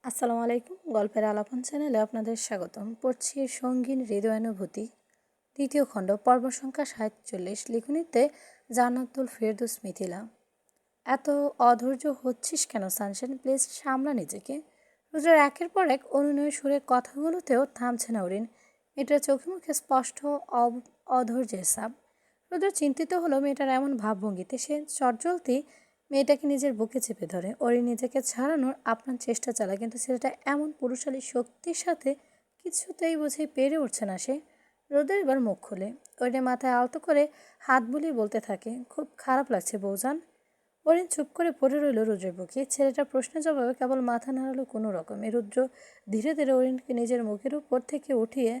আসসালামু আলাইকুম। গল্পের আলাপন চ্যানেলে আপনাদের স্বাগতম। পড়ছি সঙ্গীন হৃদয়ানুভূতি, দ্বিতীয় খণ্ড, পর্ব সংখ্যা ৪৭। লিখনিতে জান্নাতুল ফেরদৌস মিথিলা। এত অধৈর্য হচ্ছিস কেন সানশাইন? প্লিজ সামলা নিজেকে। রোজার একের পর এক অনুনয় সুরের কথাগুলোতেও থামছে না অরিন। মেয়েটার চোখে মুখে স্পষ্ট অধৈর্যের ছাপ। রোজা চিন্তিত হলো মেয়েটার এমন ভাবভঙ্গিতে। সে চটজলদি মেয়েটাকে নিজের বুকে চেপে ধরে। অরিন নিজেকে ছাড়ানোর আপনার চেষ্টা চালায়, কিন্তু ছেলেটা এমন পুরুষালী শক্তির সাথে কিছুতেই বুঝে পেরে উঠছে না সে। রোদের এবার মুখ খোলে। অরিনের মাথায় আলতো করে হাত বুলিয়ে বলতে থাকে, খুব খারাপ লাগছে বৌজান। অরিন চুপ করে পড়ে রইল রুদ্রের বুকে। ছেলেটা প্রশ্নের জবাবে কেবল মাথা নাড়ালো কোনো রকমে। রুদ্র ধীরে ধীরে অরিনকে নিজের মুখের উপর থেকে উঠিয়ে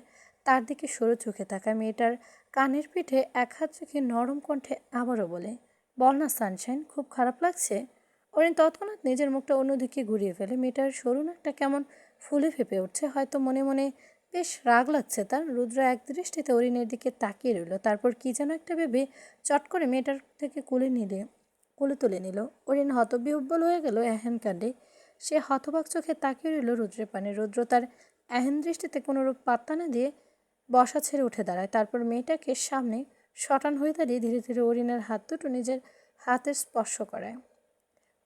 তার দিকে সরু চোখে তাকায়। মেয়েটার কানের পিঠে এক হাত রেখে নরম কণ্ঠে আবারও বলে, বল না সানশাইন, খুব খারাপ লাগছে? অরিন তৎক্ষণাৎ নিজের মুখটা অন্যদিকে ঘুরিয়ে ফেলে। মেয়েটার সরু নাকটা কেমন ফুলে ফেপে উঠছে। হয়তো মনে মনে বেশ রাগ লাগছে তার। রুদ্র এক দৃষ্টিতে অরিনের দিকে তাকিয়ে রইল। তারপর কি যেন একটা ভেবে চট করে মেয়েটার থেকে কোলে তুলে নিল। অরিন হতবিহ্বল হয়ে গেল এহেন কাণ্ডে। সে হতবাক চোখে তাকিয়ে রইল রুদ্রের পানে। রুদ্র তার এহেন দৃষ্টিতে কোনোরূপ পাত্তা না দিয়ে বসা ছেড়ে উঠে দাঁড়ায়। তারপর মেয়েটাকে সামনে শটান হয়ে দাঁড়িয়ে ধীরে ধীরে অরিনের হাত দুটো নিজের হাতের স্পর্শ করায়।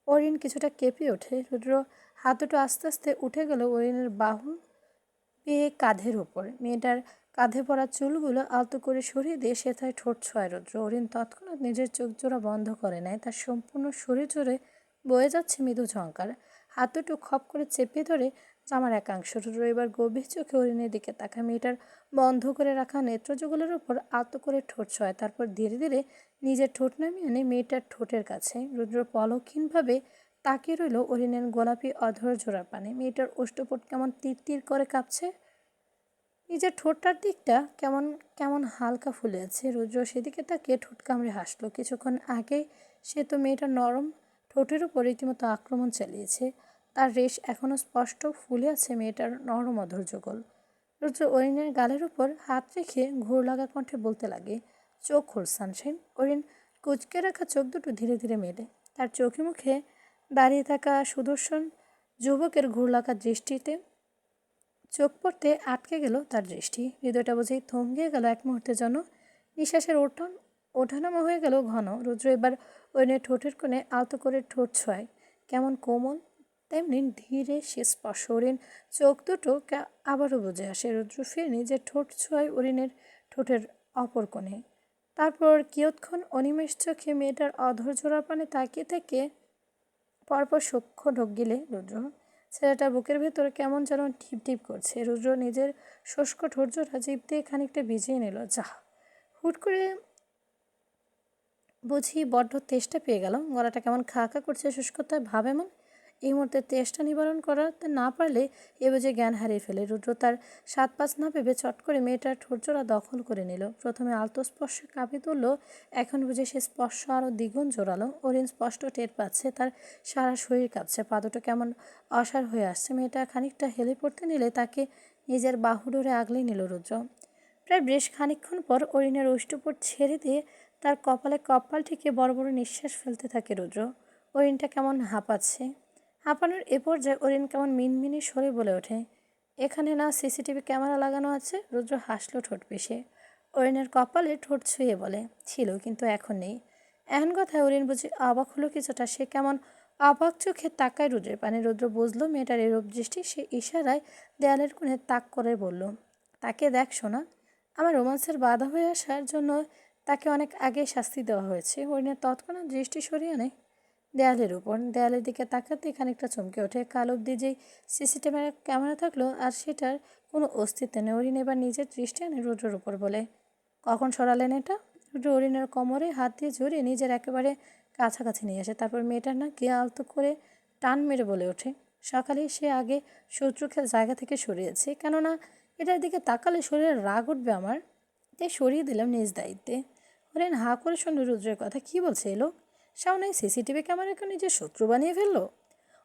অরিন কিছুটা কেঁপে ওঠে। রুদ্র হাত দুটো আস্তে আস্তে উঠে গেল অরিনের বাহু পেয়ে কাঁধের ওপর। মেয়েটার কাঁধে পড়া চুলগুলো আলতো করে সরিয়ে দিয়ে সেথায় ঠোঁট ছোঁয়ায় রুদ্র। অরিন তৎক্ষণাৎ নিজের চোখ জোড়া বন্ধ করে নেয়। তার সম্পূর্ণ শরীর জুড়ে বয়ে যাচ্ছে মৃদু ঝঙ্কার। হাত দুটো খপ করে চেপে ধরে জামার একাংশ। রুদ্র এবার গভীর চোখে অরিনের দিকে তাকায়। মেয়েটার বন্ধ করে রাখা নেত্রযুগলের ওপর আলতো করে ঠোঁট ছোঁয়ায়। তারপর ধীরে ধীরে নিজের ঠোঁট নামিয়ে আনে মেয়েটার ঠোঁটের কাছে। রুদ্র পলকহীনভাবে তাকিয়ে রইল অরিনের গোলাপি অধর জোড়ার পানে। মেয়েটার ওষ্ঠপুট কেমন তীর তীর করে কাঁপছে। নিজের ঠোঁটটার দিকটা কেমন কেমন হালকা ফুলে আছে। রুদ্র সেদিকে তাকিয়ে ঠোঁট কামড়ে হাসলো। কিছুক্ষণ আগে সে তো মেয়েটার নরম ঠোঁটের উপর রীতিমতো আক্রমণ চালিয়েছে। তার রেশ এখনও স্পষ্ট ফুলে আছে মেয়েটার নরম অধৈর্যগোল। রুদ্র অরিনের গালের উপর হাত রেখে ঘোর লাগা কণ্ঠে বলতে লাগে, চোখ খোল সানশাইন। অরিন কুচকে রাখা চোখ দুটো ধীরে ধীরে মেলে। তার চোখে মুখে দাঁড়িয়ে থাকা সুদর্শন যুবকের ঘোর লাগা দৃষ্টিতে চোখ পড়তে আটকে গেল তার দৃষ্টি। হৃদয়টা বুঝেই থমকে গেল এক মুহূর্তের জন্য। নিঃশ্বাসের ওঠানামা হয়ে গেল ঘন। রুদ্র এবার অরিনের ঠোঁটের কোণে আলতো করে ঠোঁট ছোঁয়ায়। কেমন কোমল, তেমনি ধীরে সে স্পর্শ। অরিন চোখ দুটো আবারও বুঝে আসে। রুদ্র ফিরে নিজের ঠোঁট ছোঁয়ায় অরিনের ঠোঁটের অপর কোণে। তারপর কিয়ৎক্ষণ অনিমেষ চোখে মেয়েটার অধর জোড়ার পানে তাকিয়ে থেকে পরপর সূক্ষ্ম ঢোক গিলে রুদ্র। ছেলেটা বুকের ভেতর কেমন যেন টিপ টিপ করছে। রুদ্র নিজের শুষ্ক ঠোঁটজোড়া জিভ দিয়ে খানিকটা ভিজিয়ে নিল। যাহ, হুট করে বুঝি বড্ড তেষ্টা পেয়ে গেল। গলাটা কেমন খা খা করছে শুষ্কতায় ভাব এমন। এই মুহূর্তে তেষ্টা নিবারণ করাতে না পারলে এ বুঝে জ্ঞান হারিয়ে ফেলে। রুদ্র তার সাত পাঁচ না ভেবে চট করে মেয়েটার ঠোঁটজোড়া দখল করে নিল। প্রথমে আলতো স্পর্শে কাঁপিয়ে তুলল, এখন বুঝে সে স্পর্শ আরও দ্বিগুণ জোরালো। অরিন স্পষ্ট টের পাচ্ছে তার সারা শরীর কাঁপছে, পা দুটো কেমন অসাড় হয়ে আসছে। মেয়েটা খানিকটা হেলে পড়তে নিলে তাকে নিজের বাহু ডোরে আগলে নিল রুদ্র। প্রায় বেশ খানিকক্ষণ পর অরিনের ওষ্ঠপুট ছেড়ে দিয়ে তার কপালে কপাল ঠেকে বড় বড় নিঃশ্বাস ফেলতে থাকে রুদ্র। অরিনটা কেমন হাঁপাচ্ছে। হাঁপানোর এ পর্যায়ে অরিন কেমন মিনমিনি সরে বলে ওঠে, এখানে না সিসিটিভি ক্যামেরা লাগানো আছে? রুদ্র হাসলো ঠোঁট পিষে। অরিনের কপালে ঠোঁট ছুঁয়ে বলে, ছিল, কিন্তু এখন নেই। এমন কথায় অরিন বুঝি অবাক হলো কিছুটা। সে কেমন অবাক চোখে তাকায় রুদ্রের পানে। রুদ্র বুঝলো মেয়েটার এরূপ দৃষ্টি। সে ইশারায় দেয়ালের কোণে তাক করে বলল, তাকে দেখ শোনা, আমার রোমান্সের বাধা হয়ে আসার জন্য তাকে অনেক আগে শাস্তি দেওয়া হয়েছে। হরিণের তৎক্ষণাৎ দৃষ্টি সরিয়ে আনে দেয়ালের উপর। দেয়ালের দিকে তাকাতে খানিকটা চমকে ওঠে। কাল অব্দি যেই সিসিটিভি ক্যামেরা থাকলো আর সেটার কোনো অস্তিত্ব নেই। হরিণ এবার নিজের দৃষ্টি আনে রুদ্রের উপর, বলে, কখন সরালেন এটা? রুদ্র হরিণের কোমরে হাত দিয়ে জড়িয়ে নিজের একেবারে কাছাকাছি নিয়ে আসে। তারপর মেয়েটার নাকে আলতো করে টান মেরে বলে ওঠে, সকালে সে আগে শত্রুকে জায়গা থেকে সরিয়েছে, কেননা এটার দিকে তাকালে শরীরে রাগ উঠবে আমার, তাই সরিয়ে দিলাম নিজ দায়িত্বে। হরেন হাঁ করে শুনল রুদ্রের কথা। কি বলছে এ লোক? সামনে সিসিটিভি ক্যামেরাকে নিজের শত্রু বানিয়ে ফেললো।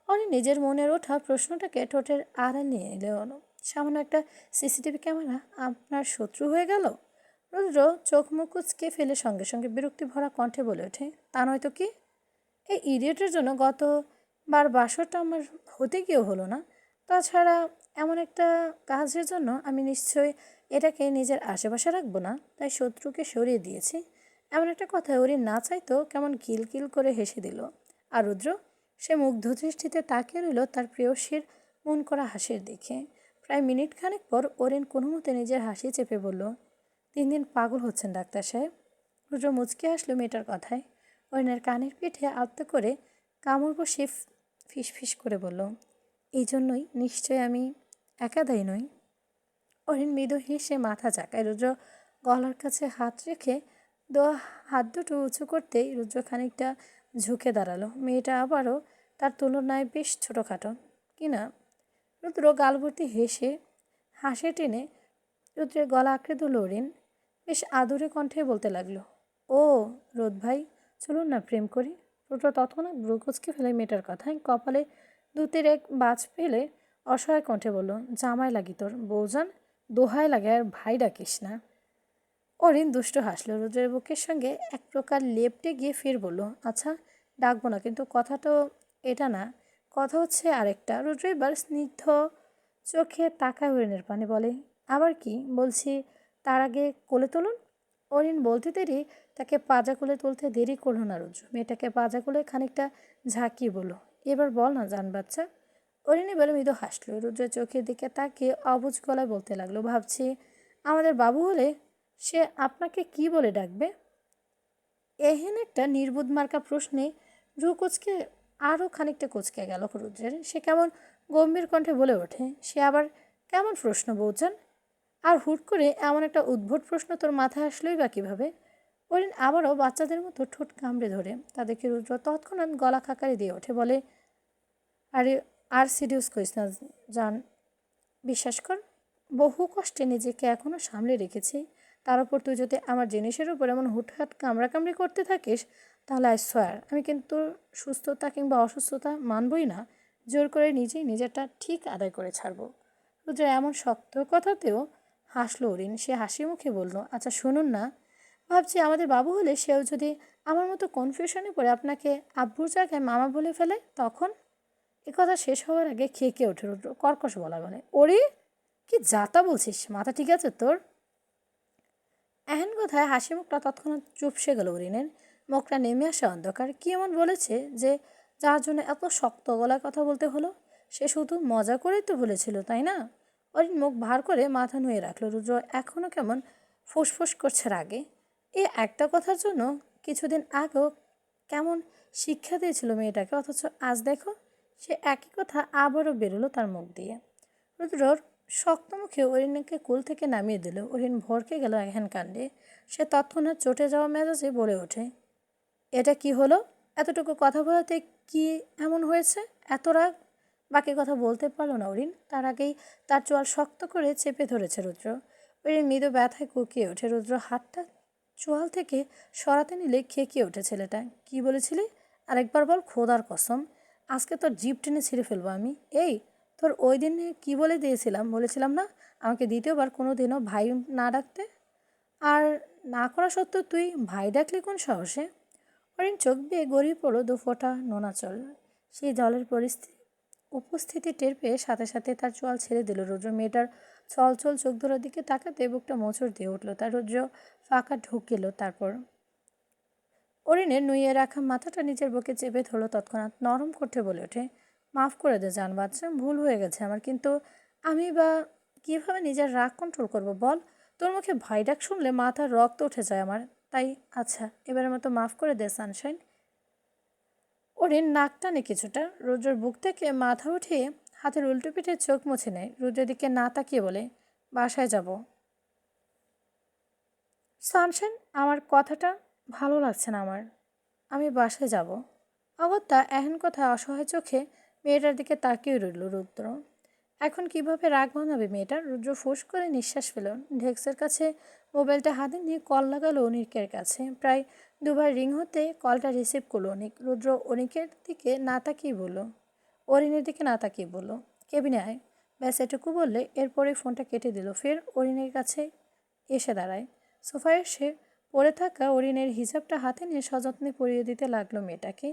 অনেক নিজের মনের ওঠা প্রশ্নটাকে ঠোঁটের আড়াল নিয়ে এলে সামান্য একটা সিসিটিভি ক্যামেরা আপনার শত্রু হয়ে গেল? রুদ্র চোখ মুখ কুচকে ফেলে সঙ্গে সঙ্গে বিরক্তি ভরা কণ্ঠে বলে ওঠে, তা নয়তো কি? এই ইডিয়েটের জন্য গতবার বাসরটা আমার হতে গিয়েও হলো না। তাছাড়া এমন একটা কাজের জন্য আমি নিশ্চয়ই এটাকে নিজের আশেপাশে রাখবো না, তাই শত্রুকে সরিয়ে দিয়েছি। এমন একটা কথায় ওরি না চাইতো কেমন কিলকিল করে হেসে দিল। আর রুদ্র সে মুগ্ধ দৃষ্টিতে তাকিয়ে রইল তার প্রেয়সীর মন করা হাসির দিকে। প্রায় মিনিট খানেক পর ওরিন কোনো মতে নিজের হাসি চেপে বলল, দিন দিন পাগল হচ্ছেন ডাক্তার সাহেব। রুদ্র মুচকে আসলো মেয়েটার কথায়। ওরিনের কানের পিঠে আলতো করে কামড় বসে ফিস ফিস করে বলল, এই জন্যই নিশ্চয় আমি একা দায়ী নই। অরিন মৃদু হেসে মাথা ঝাঁকায়। রুদ্র গলার কাছে হাত রেখে হাত দুটো উঁচু করতেই রুদ্র খানিকটা ঝুঁকে দাঁড়ালো। মেয়েটা আবারও তার তুলনায় বেশ ছোটোখাটো কিনা। রুদ্র গালভর্তি হেসে হাসি টেনে রুদ্রের গলা আঁকড়ে ধরল অরিন। বেশ আদুরে কণ্ঠে বলতে লাগলো, ও রোদ ভাই, চলুন না প্রেম করি। রুদ্র তৎক্ষণাৎ ভ্রু কুঁচকে ফেলে মেয়েটার কথায় কপালে দুতির এক বাজ ফেলে অসহায় কণ্ঠে বলল, জামাই লাগি তোর বউজান, দোহাই লাগে আর ভাই ডাকিস না। অরিন দুষ্ট হাসল। রুদ্রের বুকের সঙ্গে এক প্রকার লেপটে গিয়ে ফের বলল, আচ্ছা ডাকবো না, কিন্তু কথা তো এটা না, কথা হচ্ছে আরেকটা। রুদ্র এবার স্নিগ্ধ চোখে তাকায় অরিনের পানে, বলে, আবার কি বলছি, তার আগে কোলে তুলুন। অরিন বলতে দেরি তাকে পাজা কোলে তুলতে দেরি করলো না রুদ্র। মেয়েটাকে পাজা কোলে খানিকটা ঝাঁকিয়ে বলল, এবার বল না জান বাচ্চা। অরিন এবার মৃদু হাসলো। রুদ্রের চোখের দিকে তাকিয়ে অবুঝ গলায় বলতে লাগলো, ভাবছি আমাদের বাবু হলে সে আপনাকে কি বলে ডাকবে। এহেন একটা নির্বোধ মার্কা প্রশ্নে ভ্রু কুচকে আরও খানিকটা কুচকে গেল রুদ্রের। সে কেমন গম্ভীর কণ্ঠে বলে ওঠে, সে আবার কেমন প্রশ্ন বৌচান? আর হুট করে এমন একটা উদ্ভট প্রশ্ন তোর মাথায় আসলোই বা কীভাবে? অরিন আবারও বাচ্চাদের মতো ঠোঁট কামড়ে ধরে তাদেরকে। রুদ্র তৎক্ষণাৎ গলা খাকারি দিয়ে ওঠে, বলে, আরে আর সিরিয়াস করিস না জান, বিশ্বাস কর বহু কষ্টে নিজেকে এখনও সামলে রেখেছি। তার উপর তুই যদি আমার জিনিসের উপর এমন হুটহাট কামড়াকামড়ি করতে থাকিস, তাহলে আই সোয়ার আমি কিন্তু সুস্থতা কিংবা অসুস্থতা মানবই না। জোর করে নিজেই নিজেরটা ঠিক আদায় করে ছাড়বো। রুদ্র এমন শক্ত কথাতেও হাসলো অরিন। সে হাসি মুখে বলল, আচ্ছা শুনুন না, ভাবছি আমাদের বাবু হলে সেও যদি আমার মতো কনফিউশনে পড়ে আপনাকে আব্বুর জায়গায় মামা বলে ফেলে, তখন? কথা শেষ হওয়ার আগে খেয়ে ওঠে রুদ্র কর্কশ বলা বলে, ওরে কি যাতা বলছিস, মাথা ঠিক আছে তোর? এহেন কথায় হাসি মুখটা তৎক্ষণাৎ চুপসে গেল অরিনের। মুখটা নেমে আসা অন্ধকার। কি এমন বলেছে যে যার জন্য এত শক্ত গলায় কথা বলতে হলো? সে শুধু মজা করেই তো বলেছিল, তাই না? অরিন মুখ ভার করে মাথা নুয়ে রাখলো। রুদ্র এখনও কেমন ফুসফুস করছে রাগে। এই একটা কথার জন্য কিছুদিন আগেও কেমন শিক্ষা দিয়েছিল মেয়েটাকে, অথচ আজ দেখো সে একই কথা আবারও বেরোলো তার মুখ দিয়ে। রুদ্রর শক্ত মুখে অরিনকে কোল থেকে নামিয়ে দিল। অরিন ভরকে গেল এহেন কাণ্ডে। সে তৎক্ষণাৎ চটে যাওয়া মেজাজে বলে ওঠে, এটা কি হলো? এতটুকু কথা বলাতে কি এমন হয়েছে? এত রাগ? বাকি কথা বলতে পারলো না অরিন। তার আগেই তার চোয়াল শক্ত করে চেপে ধরেছে রুদ্র। অরিন মৃদু ব্যথায় কুকিয়ে ওঠে। রুদ্র হাতটা চোয়াল থেকে সরাতে নিলে খেকিয়ে ওঠে ছেলেটা। কি বলেছিলি? আরেকবার বল, খোদার কসম আজকে তোর জিভ টেনে ছিঁড়ে ফেলবো আমি। এই তোর ওই দিনে কি বলে দিয়েছিলাম, বলেছিলাম না আমাকে দ্বিতীয়বার কোনো দিনও ভাই না ডাকতে? আর না করা সত্ত্বেও তুই ভাই ডাকলি কোন সাহসে? অরিন চোখ বেয়ে গড়িয়ে পড়ো দুফোঁটা নোনা জল। সেই জলের উপস্থিতি টের পেয়ে সাথে সাথে তার চোয়াল ছেড়ে দিল রুদ্র। মেয়েটার চলচল চোখ ধরার দিকে তাকাতে বুকটা মোচড় দিয়ে উঠল তার। রুদ্র ফাঁকা ঢুকিল। তারপর অরিনের নুইয়ে রাখা মাথাটা নিজের বুকে চেপে ধরলো। তৎক্ষণাৎ নরম কণ্ঠে বলে ওঠে, মাফ করে দে জান বাচ্চা, ভুল হয়ে গেছে আমার। কিন্তু আমি বা কীভাবে নিজের রাগ কন্ট্রোল করব বল? তোর মুখে ভাই ডাক শুনলে মাথার রক্ত উঠে যায় আমার। তাই আচ্ছা এবারের মতো মাফ করে দে সানশাইন। অরিন নাক টানে কিছুটা। রুদ্রের বুক থেকে মাথা উঠিয়ে হাতের উল্টো পিঠে চোখ মুছে নেয়। রুদ্রের দিকে না তাকিয়ে বলে, বাসায় যাব। সানশাইন আমার কথাটা ভালো লাগছে না আমার, আমি বাসায় যাব। অগত্যা এহেন কথা অসহায় চোখে মেয়েটার দিকে তাকিয়ে রইল রুদ্র। এখন কিভাবে রাগ ভাঙাবে মেয়েটার? রুদ্র ফুস করে নিঃশ্বাস ফেল। ডেস্কের কাছে মোবাইলটা হাতে নিয়ে কল লাগালো অনিকের কাছে। প্রায় দুবার রিং হতে কলটা রিসিভ করলো অনিক। রুদ্র অনিকের দিকে না তাকিয়ে বলল, অরিনের দিকে না তাকিয়ে বলল, কেবিনে আয়। ব্যাস এটুকু বললে এরপরে ফোনটা কেটে দিল। ফের অরিনের কাছে এসে দাঁড়ায়। সোফায় এসে পড়ে থাকা অরিনের হিজাবটা হাতে নিয়ে সযত্নে পরিয়ে দিতে লাগলো মেয়েটাকে।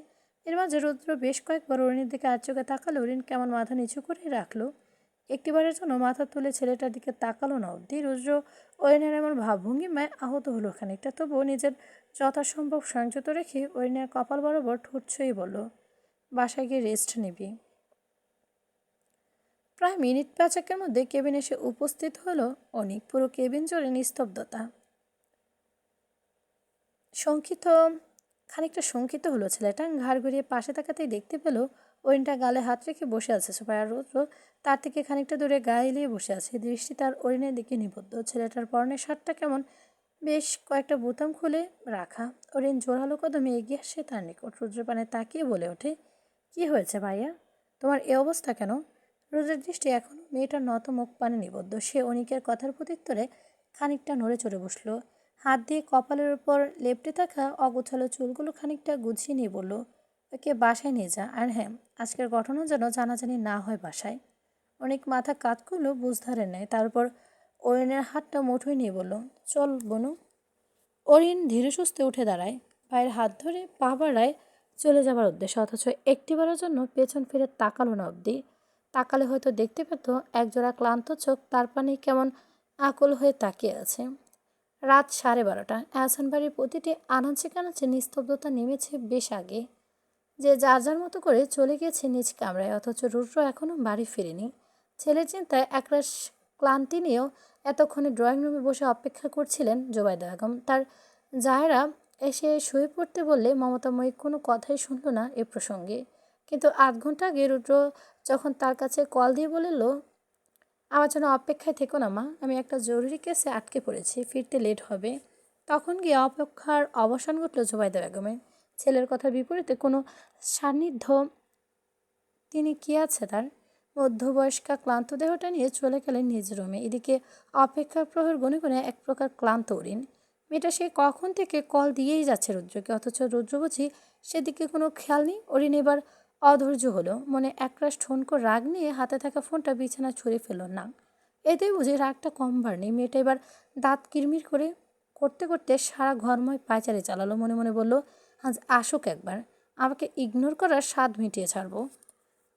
এর মাঝে রুদ্র বেশ কয়েকবার অরিনের দিকে আর চোখে তাকালো। অরিন কেমন মাথা নিচু করে রাখলো। একটিবারের জন্য মাথা তুলে ছেলেটার দিকে তাকালো না অবধি। রুদ্র অরিনের এমন ভাবভঙ্গিমায় আহত হলো খানিকটা, তবুও নিজের যথাসম্ভব সংযত রেখে অরিনের কপাল বরাবর ঠোঁট ছুঁয়ে বলল, বাসায় গিয়ে রেস্ট নিবি। প্রায় মিনিট পাঁচেকের মধ্যে কেবিন এসে উপস্থিত হলো অনিক। পুরো কেবিন জুড়ে নিস্তব্ধতা। শঙ্কিত খানিকটা শঙ্কিত হলো ছেলেটা। ঘাড় ঘুরিয়ে পাশে তাকাতেই দেখতে পেল অরিনটা গালে হাত রেখে বসে আছে সোফায়, আর রৌদ্র তার থেকে খানিকটা দূরে গায়ে এলিয়ে বসে আছে। দৃষ্টি তার অরিনের দিকে নিবদ্ধ। ছেলেটার পরনের শার্টটা কেমন বেশ কয়েকটা বোতাম খুলে রাখা। অরিন জোরালো কদমে এগিয়ে আসে তার নিকট। রুদ্রপানে তাকিয়ে বলে ওঠে, কি হয়েছে ভাইয়া, তোমার এ অবস্থা কেন? রোজের দৃষ্টি এখনও মেয়েটার নত মুখ পানে নিবদ্ধ। সে অনিকের কথার প্রত্যুত্তরে খানিকটা নড়ে চড়ে বসল। হাত দিয়ে কপালের উপর লেপটে থাকা অগোছালো চুলগুলো খানিকটা গুছিয়ে নিয়ে বলল, ওকে বাসায় নিয়ে যা। আর হ্যাঁ, আজকের ঘটনা যেন জানাজানি না হয় বাসায়। অনেক মাথা কাত করলো বুঝধারের নেয়। তারপর অরিনের হাতটা মুঠোয় নিয়ে বলল, চল বনু। অরিন ধীরে সুস্থে উঠে দাঁড়ায়, ভাইয়ের হাত ধরে পা বাড়ায় চলে যাবার উদ্দেশ্য, অথচ একটিবারের জন্য পেছন ফিরে তাকালো না অবধি। তাকালে হয়তো দেখতে পেত একজোড়া ক্লান্ত চোখ তার পানে কেমন আকুল হয়ে তাকিয়ে আছে। রাত 12:30। এহসান বাড়ির প্রতিটি আনাচে কানাচে নিস্তব্ধতা নেমেছে বেশ আগে। যে যার যার মতো করে চলে গেছে নিজ কামরায়, অথচ রুদ্র এখনও বাড়ি ফিরেনি। ছেলের চিন্তায় একরাশ ক্লান্তি নিয়েও এতক্ষণে ড্রয়িং রুমে বসে অপেক্ষা করছিলেন জোবাইদা বেগম। তার জায়রা এসে শুয়ে পড়তে বললে মমতাময়ী কোনো কথাই শুনল না এ প্রসঙ্গে। কিন্তু আধ ঘন্টা আগে রুদ্র যখন তার কাছে কল দিয়ে বলল, আমার জন্য অপেক্ষায় থেকো না মা, আমি একটা জরুরি কেসে আটকে পড়েছি, ফিরতে লেট হবে, তখন গিয়ে অপেক্ষার অবসান ঘটল জোবাইদা বেগমের। ছেলের কথার বিপরীতে কোনো সান্নিধ্য তিনি কি আছে তার? মধ্যবয়স্কা ক্লান্ত দেহটা নিয়ে চলে গেলেন নিজ রুমে। এদিকে অপেক্ষার প্রহর গুনে গুনে এক প্রকার ক্লান্ত অরিন। মেয়েটা সে কখন থেকে কল দিয়েই যাচ্ছে রুদ্রকে, অথচ রুদ্র বুঝি সেদিকে কোনো খেয়াল নেই। অরিন এবার অধৈর্য হলো। মনে একরাশ ঠুনকো রাগ নিয়ে হাতে থাকা ফোনটা বিছানা ছুঁড়ে ফেলল না। এতে বুঝি রাগটা কমবার নেই। মেয়েটা এবার দাঁত কিরমির করে করতে করতে সারা ঘরময় পায়চারি চালালো। মনে মনে বলল, আজ আসুক একবার, আমাকে ইগনোর করার স্বাদ মিটিয়ে ছাড়বো।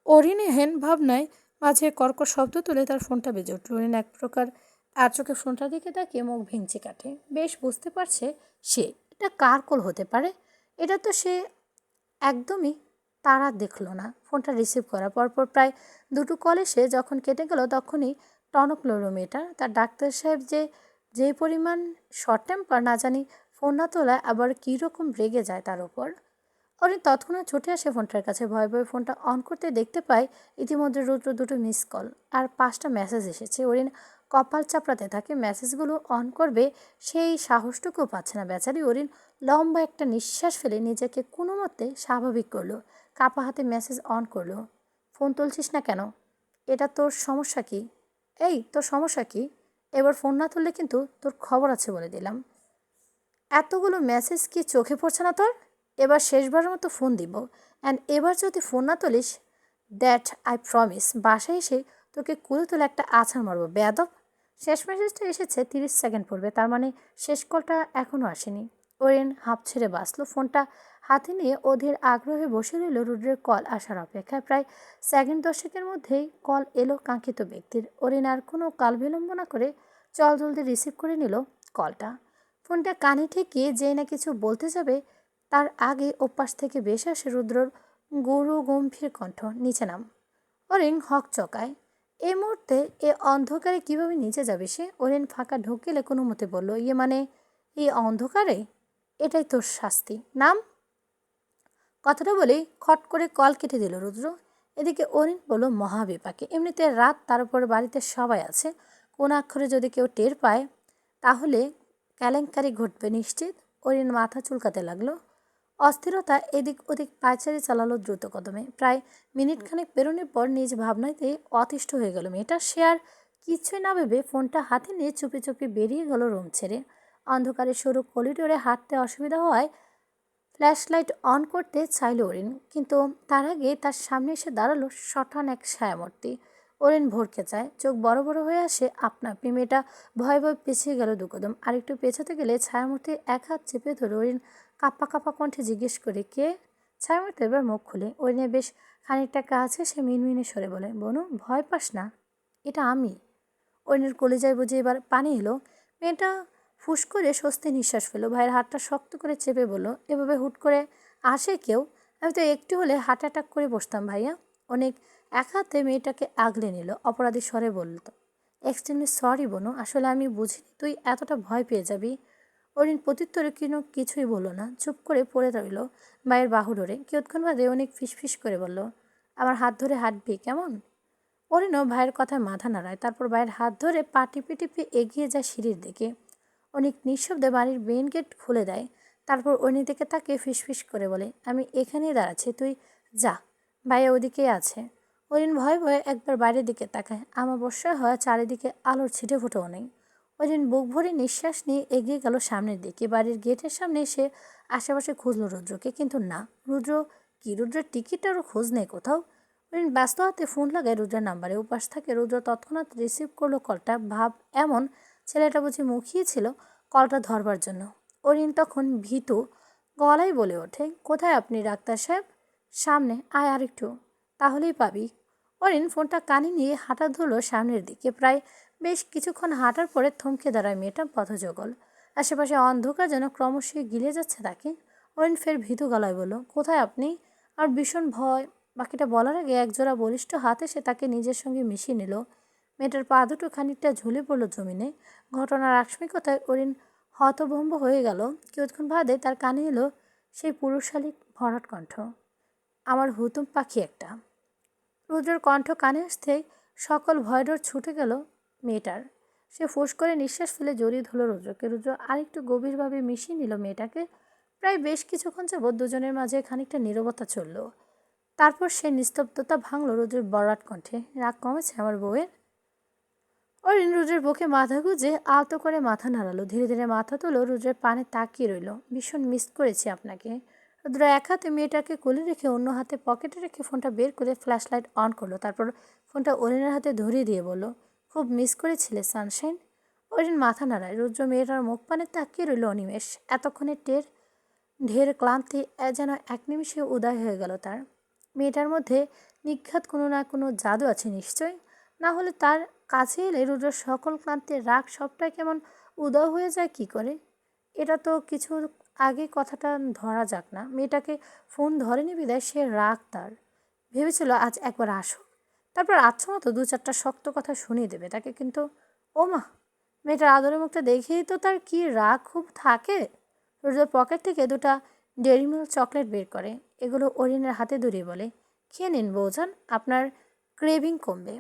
অরিন এহেন ভাবনায় মাঝে কর্কশ শব্দ তুলে তার ফোনটা বেজে উঠল। অরিন এক প্রকার আর চোখে ফোনটার দিকে তাকিয়ে মুখ ভেঙচি কাটে। বেশ বুঝতে পারছে সে এটা কার কল হতে পারে। এটা তো সে একদমই তারা দেখল না। ফোনটা রিসিভ করার পরপর প্রায় দুটো কল এসে যখন কেটে গেল, তখনই টনক লড়ল মেয়েটা। তার ডাক্তার সাহেব যেই পরিমাণ শর্ট টেম্পার না জানি, ফোন না তোলায় আবার কীরকম রেগে যায় তার ওপর। অরিন তৎক্ষণাৎ ছুটে আসে ফোনটার কাছে। ভয়ে ভয়ে ফোনটা অন করতে দেখতে পায় ইতিমধ্যে রুদ্র দুটো মিস কল আর 5টা মেসেজ এসেছে। অরিন কপাল চাপড়াতে থাকে। মেসেজগুলো অন করবে সেই সাহসটুকুও পাচ্ছে না বেচারি। অরিন লম্বা একটা নিঃশ্বাস ফেলে নিজেকে কোনো মতে স্বাভাবিক করলো। কাপা হাতে মেসেজ অন করলো। ফোন তুলছিস না কেন? এটা তোর সমস্যা কি? এই তোর সমস্যা কি? এবার ফোন না তুললে কিন্তু তোর খবর আছে বলে দিলাম। এতগুলো মেসেজ কি চোখে পড়ছে না তোর? এবার শেষবারের মতো ফোন দিব, অ্যান্ড এবার যদি ফোন না তুলিস, দ্যাট আই প্রমিস, বাসায় এসে তোকে কুলে তুলে একটা আছাড় মারবো বেয়াদব। শেষ মেসেজটা এসেছে 30 সেকেন্ড পূর্বে, তার মানে শেষ কলটা এখনও আসেনি। ওরেন হাঁপ ছেড়ে বাঁচল। ফোনটা হাতে নিয়ে অধীর আগ্রহে বসে রইল রুদ্রের কল আসার অপেক্ষায়। প্রায় সেকেন্ড 10-এর মধ্যেই কল এলো কাঙ্ক্ষিত ব্যক্তির। ওরেন আর কোনো কাল বিলম্ব না করে জলদি রিসিভ করে নিল কলটা। ফোনটা কানে ঠেকিয়ে যেই না কিছু বলতে যাবে, তার আগে ওপাশ থেকে ভেসে আসে রুদ্রর গুরু গম্ভীর কণ্ঠ, নিচে নাম। অরিন হক চকায়। এই মুহূর্তে এ অন্ধকারে কিভাবে নিচে যাবে সে? অরিন ফাঁকা ঢোক গেলে কোনো মতে বলল, ইয়ে মানে এই অন্ধকারে? এটাই তোর শাস্তি, নাম। কথাটা বলেই খট করে কল কেটে দিল রুদ্র। এদিকে অরিন বলল মহাবিপাকে। এমনিতে রাত, তার উপর বাড়িতে সবাই আছে। কোন অক্ষরে যদি কেউ টের পায় তাহলে কেলেঙ্কারি ঘটবে নিশ্চিত। অরিন মাথা চুলকাতে লাগলো। অস্থিরতা এদিক ওদিক পায়চারি চালালো দ্রুত কদমে। প্রায় মিনিটখানেক পেরোনোর পর নিজ ভাবনাতে অতিষ্ঠ হয়ে গেল মেয়েটা। সে আর কিছুই না ভেবে ফোনটা হাতে নিয়ে চুপি চুপি বেরিয়ে গেল রুম ছেড়ে। অন্ধকারে সরু করিডোরে হাঁটতে অসুবিধা হওয়ায় ফ্ল্যাশ লাইট অন করতে চাইল অরিন, কিন্তু তার আগে তার সামনে এসে দাঁড়ালো শঠান এক ছায়ামূর্তি। অরিন ভরকে যায়, চোখ বড় বড় হয়ে আসে আপনা আপনি। মেয়েটা ভয়ে ভয়ে পিছিয়ে গেল দুকদম। আর একটু পেছাতে গেলে ছায়ামূর্তি এক হাত চেপে ধরে অরিন কাঁপা কাঁপা কণ্ঠে জিজ্ঞেস করে, কে? ছায়ামূর্তি এবার মুখ খুলে অরিনের বেশ খানিকটা কাছে সে মিনমিনে সরে বলে, বনু ভয় পাস না, এটা আমি। অরিনের কলিজায় বুঝে এবার পানি এলো। মেয়েটা ফুস করে স্বস্তি নিঃশ্বাস ফেলো। ভাইয়ের হাতটা শক্ত করে চেপে বলল, এভাবে হুট করে আসে কেউ? আমি তো একটু হলে হার্ট অ্যাটাক করে বসতাম ভাইয়া। অনেক এক হাতে মেয়েটাকে আগলে নিল, অপরাধী স্বরে বলল, এক্সট্রিমলি সরি বোনো, আসলে আমি বুঝিনি তুই এতটা ভয় পেয়ে যাবি। অরিন প্রত্যুত্তরে কিছুই বলল না, চুপ করে পড়ে রইল ভাইয়ের বাহু ধরে। কিয়ৎক্ষণ বাদে অনেক ফিসফিস করে বলল, আমার হাত ধরে হাঁটবি কেমন? অরিনও ভাইয়ের কথায় মাথা নাড়ায়, তারপর ভাইয়ের হাত ধরে পা টিপে টিপে এগিয়ে যায় সিঁড়ির দিকে। অনেক নিঃশব্দে বাড়ির মেইন গেট খুলে দেয়। তারপর অনির দিকে তাকে ফিসফিস করে বলে, আমি এখানেই দাঁড়াচ্ছি, তুই যা, ভাইয়া ওদিকেই আছে। অরিন ভয়ে ভয়ে একবার বাইরের দিকে তাকায়। আমাবস্যা হয়, চারিদিকে আলোর ছিটে ফুটেও নেই। অরিন বুক ভরে নিঃশ্বাস নিয়ে এগিয়ে গেল সামনের দিকে। বাড়ির গেটের সামনে এসে আশেপাশে খুঁজল রুদ্রকে, কিন্তু না, রুদ্রের টিকিটারও খোঁজ নেই কোথাও। অরিন ব্যস্ত হাতে ফোন লাগায় রুদ্রের নাম্বারে। উপাস থাকে রুদ্র তৎক্ষণাৎ রিসিভ করলো কলটা। ভাব এমন ছেলেটা বুঝি মুখিয়েছিল কলটা ধরবার জন্য। অরিন তখন ভীতু গলায় বলে ওঠে, কোথায় আপনি ডাক্তার সাহেব? সামনে আয় আর একটু, তাহলেই পাবি। অরিন ফোনটা কানে নিয়ে হাঁটা ধরল সামনের দিকে। প্রায় বেশ কিছুক্ষণ হাঁটার পরে থমকে দাঁড়ায় মেয়েটা পথযোগল। আশেপাশে অন্ধকার যেন ক্রমশই গিলে যাচ্ছে তাকে। অরিন ফের ভীতু গলায় বলল, কোথায় আপনি? আর ভীষণ ভয়। বাকিটা বলার আগে একজোড়া বলিষ্ঠ হাতে সে তাকে নিজের সঙ্গে মিশিয়ে নিল। মেয়েটার পা দুটো খানিকটা ঝুলে পড়ল জমিনে। ঘটনার আকস্মিকতায় অরিন হতভম্ব হয়ে গেল। কিছুক্ষণ বাদে তার কানে এলো সেই পুরুষালী ভরাট কণ্ঠ, আমার হুতুম পাখি একটা। রুদ্রের কণ্ঠ কানে আসতেই সকল ভয়ডর ছুটে গেল মেয়েটার। সে ফোঁস করে নিঃশ্বাস ফেলে জড়িয়ে ধরল রুদ্রকে। রুদ্র আরেকটু গভীরভাবে মিশিয়ে নিল মেয়েটাকে। প্রায় বেশ কিছুক্ষণ যাবৎ দুজনের মাঝে খানিকটা নীরবতা চলল। তারপর সে নিস্তব্ধতা ভাঙল রুদ্রের বরাট কণ্ঠে, রাগ কমেছে আমার বউয়ের? অরিন রুদ্রের বুকে মাথা গুঁজে আলতো করে মাথা নাড়ালো। ধীরে ধীরে মাথা তুলো, রুদ্রের পানে তাকিয়ে রইল। ভীষণ মিস করেছি আপনাকে। রুদ্র এক হাতে মেয়েটাকে কোলে রেখে অন্য হাতে পকেটে রেখে ফোনটা বের করে ফ্ল্যাশ লাইট অন করলো। তারপর ফোনটা অরিনের হাতে ধরিয়ে দিয়ে বলল, খুব মিস করেছিলে সানশাইন? অরিন মাথা নাড়ায়। রুদ্র মেয়েটার মুখ পানে তাকিয়ে রইল অনিমেষ। এতক্ষণে ঢের ক্লান্তি যেন এক নিমিষে উদয় হয়ে গেল তার। মেয়েটার মধ্যে নিঘাত কোনো না কোনো জাদু আছে নিশ্চয়, না হলে তার কাছে এলে রুদ্রের সকল ক্লান্তির রাগ সবটাই কেমন উদয় হয়ে যায় কি করে। এটা তো কিছু আগে কথাটা ধরা যাক না, মেয়েটাকে ফোন ধরেনি বিদায় সে রাগ তার। ভেবেছিল আজ একবার আসুক, তারপর আচ্ছা মতো দু চারটা শক্ত কথা শুনিয়ে দেবে তাকে, কিন্তু ও মা, মেয়েটার আদরের মুখটা দেখেই তো তার কি রাগ খুব থাকে। রোজার পকেট থেকে দুটো ডেয়ারি মিল্ক চকলেট বের করে, এগুলো অরিনের হাতে ধরিয়ে বলে, খেয়ে নিন বৌজান, আপনার ক্রেভিং কমবে।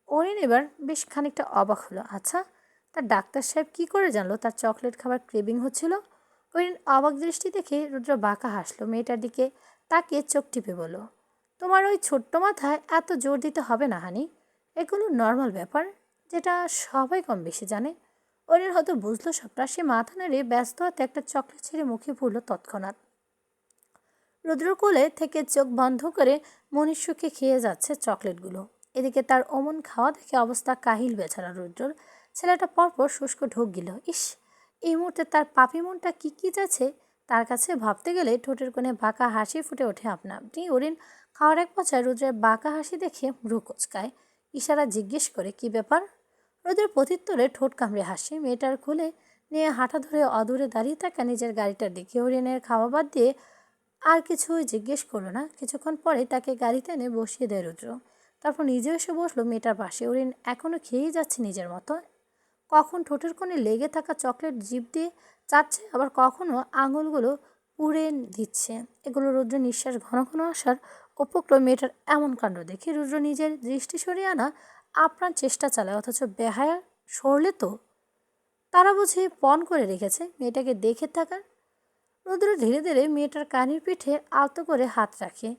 অরিন এবার বেশ খানিকটা অবাক হলো। আচ্ছা, তার ডাক্তার সাহেব কী করে জানলো তার চকলেট খাবার ক্রেভিং হচ্ছিল? অরিন অবাক দৃষ্টি দেখে রুদ্র বাঁকা হাসলো। মেয়েটার দিকে তাকিয়ে চোখ টিপে বলল, তোমার ওই ছোট্ট মাথায় এত জোর দিতে হবে না হানি, এগুলো নর্মাল ব্যাপার, যেটা সবাই কম বেশি জানে। অরিন হয়তো বুঝলো সবটা। সে মাথা নেড়ে ব্যস্ত হাতে একটা চকলেট ছেড়ে মুখে পুরল তৎক্ষণাৎ। রুদ্র কোলে থেকে চোখ বন্ধ করে মনুষ্যকে খেয়ে যাচ্ছে চকলেটগুলো। এদিকে তার অমন খাওয়া দেখে অবস্থা কাহিল বেচারা রুদ্রর। ছেলেটা পরপর শুষ্ক ঢোক গিল। ইস, এই মুহূর্তে তার পাপি মনটা কি যাচ্ছে তার কাছে ভাবতে গেলে ঠোঁটের কোণে বাঁকা হাসি ফুটে ওঠে আপনা আপনি। অরিন খাওয়ার এক পর্যায়ে রুদ্রের বাঁকা হাসি দেখে ভ্রু কোঁচকায়। ইশারা জিজ্ঞেস করে, কি ব্যাপার? রোদের প্রত্যুত্তরে ঠোঁট কামড়ে হাসি। মেয়েটার খুলে নিয়ে হাঁটা ধরে অদূরে দাঁড়িয়ে থাকা নিজের গাড়িটার দিকে। হরিণের খাওয়া বাদ দিয়ে আর কিছুই জিজ্ঞেস করলো না। কিছুক্ষণ পরে তাকে গাড়িতে এনে বসিয়ে দেয় রুদ্র। তারপর নিজে এসে বসলো মেয়েটার পাশে। হরিণ এখনও খেয়েই যাচ্ছে নিজের মতো। কখন ঠোঁটের কোণে লেগে থাকা চকলেট জিভ দিয়ে চাচ্ছে, আবার কখনো আঙুলগুলো পুড়ে দিচ্ছে। এগুলো রুদ্র নিঃশ্বাস ঘন ঘন আসার উপক্রম। মেয়েটার এমন কাণ্ড দেখে রুদ্র নিজের দৃষ্টি সরিয়ে আনা আপ্রাণ চেষ্টা চালায়, অথচ বেহায়া সরলে তো তারা বুঝি পণ করে রেখেছে মেয়েটাকে দেখে থাকার। রুদ্র ধীরে ধীরে মেয়েটার কানের পিঠে আলতো করে হাত রাখে।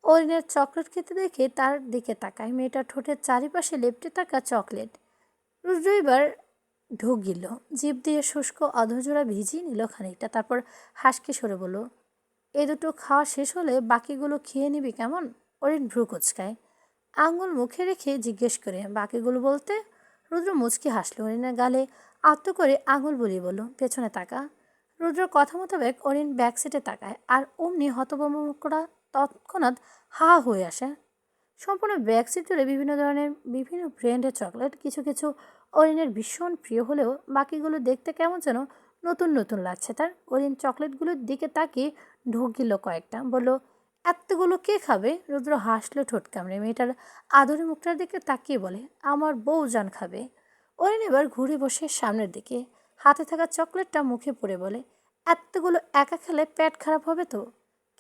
অরিনের চকলেট খেতে দেখে তার দিকে তাকায়। মেয়েটার ঠোঁটের চারিপাশে লেপ্টে থাকা চকলেট। রুদ্র এবার ঢোক গিল, জিভ দিয়ে শুষ্ক অধজোড়া ভিজিয়ে নিল খানিকটা। তারপর হাসকে সরে বলল, এ দুটো খাওয়া শেষ হলে বাকিগুলো খেয়ে নিবি কেমন? অরিন ভ্রু কুচকায়। আঙুল মুখে রেখে জিজ্ঞেস করে, বাকিগুলো বলতে? রুদ্র মুচকি হাসলো। অরিনের গালে আত্ম করে আঙুল বুলিয়ে বলল, পেছনে তাকা। রুদ্রর কথা মোতাবেক অরিন ব্যাক সিটে তাকায়, আর অমনি হতভম্ব করা তৎক্ষণাৎ হা হয়ে আসে। সম্পূর্ণ ব্যাগসিট জুড়ে বিভিন্ন ধরনের বিভিন্ন ব্র্যান্ডের চকলেট। কিছু কিছু অরিনের ভীষণ প্রিয় হলেও বাকিগুলো দেখতে কেমন যেন নতুন নতুন লাগছে তার। অরিন চকলেটগুলোর দিকে তাকিয়ে ঢোক গিল কয়েকটা, বলল, এতগুলো কে খাবে? রুদ্র হাসলো ঠোঁট কামড়ে। মেয়েটার আদরে মুখটার দিকে তাকিয়ে বলে, আমার বউ জান খাবে। অরিন এবার ঘুরে বসে সামনের দিকে হাতে থাকা চকলেটটা মুখে পুরে বলে, এতগুলো একা খেলে পেট খারাপ হবে তো।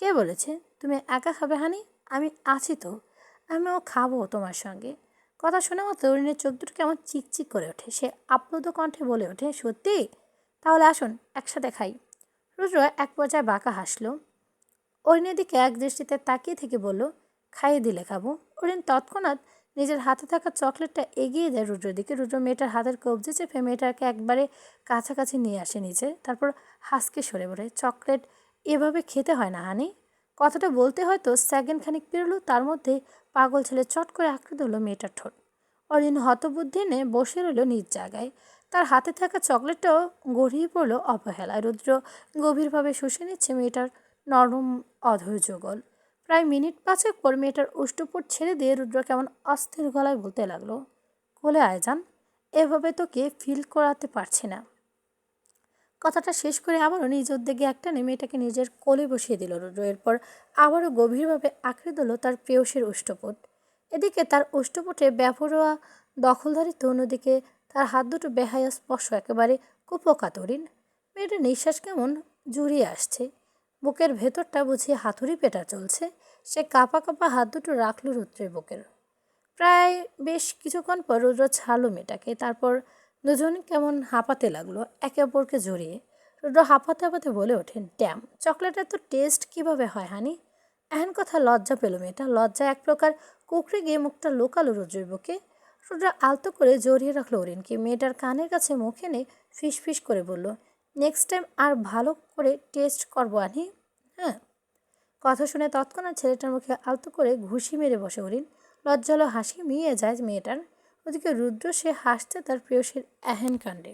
কে বলেছে তুমি একা খাবে হানি? আমি আছি তো, আমিও খাবো তোমার সঙ্গে। কথা শুনে মতো অরিনের চোখ দুটো কেমন চিকচিক করে ওঠে। সে আপ্লুত কণ্ঠে বলে ওঠে, সত্যি? তাহলে আসুন একসাথে খাই। রুদ্র এক পর্যায়ে বাঁকা হাসলো। অরিনের দিকে এক দৃষ্টিতে তাকিয়ে থেকে বলল, খাইয়ে দিলে খাবো। অরিন তৎক্ষণাৎ নিজের হাতে থাকা চকলেটটা এগিয়ে দেয় রুদ্রের দিকে। রুদ্র মেয়েটার হাতের কবজি চেপে মেয়েটাকে একবারে কাছাকাছি নিয়ে আসে নিচে। তারপর হাসকে সরে বলে, চকলেট এভাবে খেতে হয় না হানি। কথাটা বলতে হয়তো সেকেন্ড খানিক পেরোলো, তার মধ্যে পাগল ছেলে চট করে আঁকড়ে ধরল মেয়েটার ঠোঁট। অরিন হতবুদ্ধি নিয়ে বসে রইল নিজ জায়গায়। তার হাতে থাকা চকলেটটাও গড়িয়ে পড়ল অবহেলায়। রুদ্র গভীরভাবে শুষে নিচ্ছে মেয়েটার নরম অধৈর্যগল। প্রায় মিনিট পাঁচেক পর মেয়েটার উষ্টপুট ছেড়ে দিয়ে রুদ্র কেমন অস্থির গলায় বলতে লাগলো, কোলে আয় যান, এভাবে তোকে ফিল করাতে পারছি না। কথাটা শেষ করে আবারও নিজ উদ্যোগে একটা মেয়েটাকে নিজের কোলে বসিয়ে দিল রুদ্র। এরপর আবারও গভীরভাবে আঁকড়ে দিল তার প্রেয়সীর উষ্টপুট। এদিকে তার উষ্টপুটে বেপরোয়া দখলদারিত্ব, অন্যদিকে তার হাত দুটো বেহায়া স্পর্শ একেবারে কুপকাতরিন। মেয়েটার নিঃশ্বাস কেমন জুড়িয়ে আসছে। বুকের ভেতরটা বুঝিয়ে হাতুড়ি পেটা চলছে। সে কাঁপা কাঁপা হাত দুটো রাখল রুদ্রের বুকের। প্রায় বেশ কিছুক্ষণ পর রুদ্র ছাড়ল মেয়েটাকে। তারপর দুজন কেমন হাঁপাতে লাগলো একে অপরকে জড়িয়ে। রুদ্র হাঁপাতে হাঁপাতে বলে ওঠেন, ড্যাম, চকলেটের তো টেস্ট কিভাবে হয় হানি? এহেন কথা লজ্জা পেল মেয়েটা। লজ্জা এক প্রকার কুকড়ে গিয়ে মুখটা লোকালো রুদ্রের বুকে। রুদ্র আলতো করে জড়িয়ে রাখলো অরিনকে। মেয়েটার কানের কাছে মুখ এনে ফিস ফিস করে বলল, নেক্সট টাইম আর ভালো করে টেস্ট করবো আনি। হ্যাঁ। কথা শুনে তৎক্ষণাৎ ছেলেটার মুখে আলতো করে ঘুষি মেরে বসে অরিন। লজ্জালো হাসি মিয়ে যায় মেয়েটার। ওদিকে রুদ্র সে হাসতে তার প্রেয়সীর এহেন কাণ্ডে।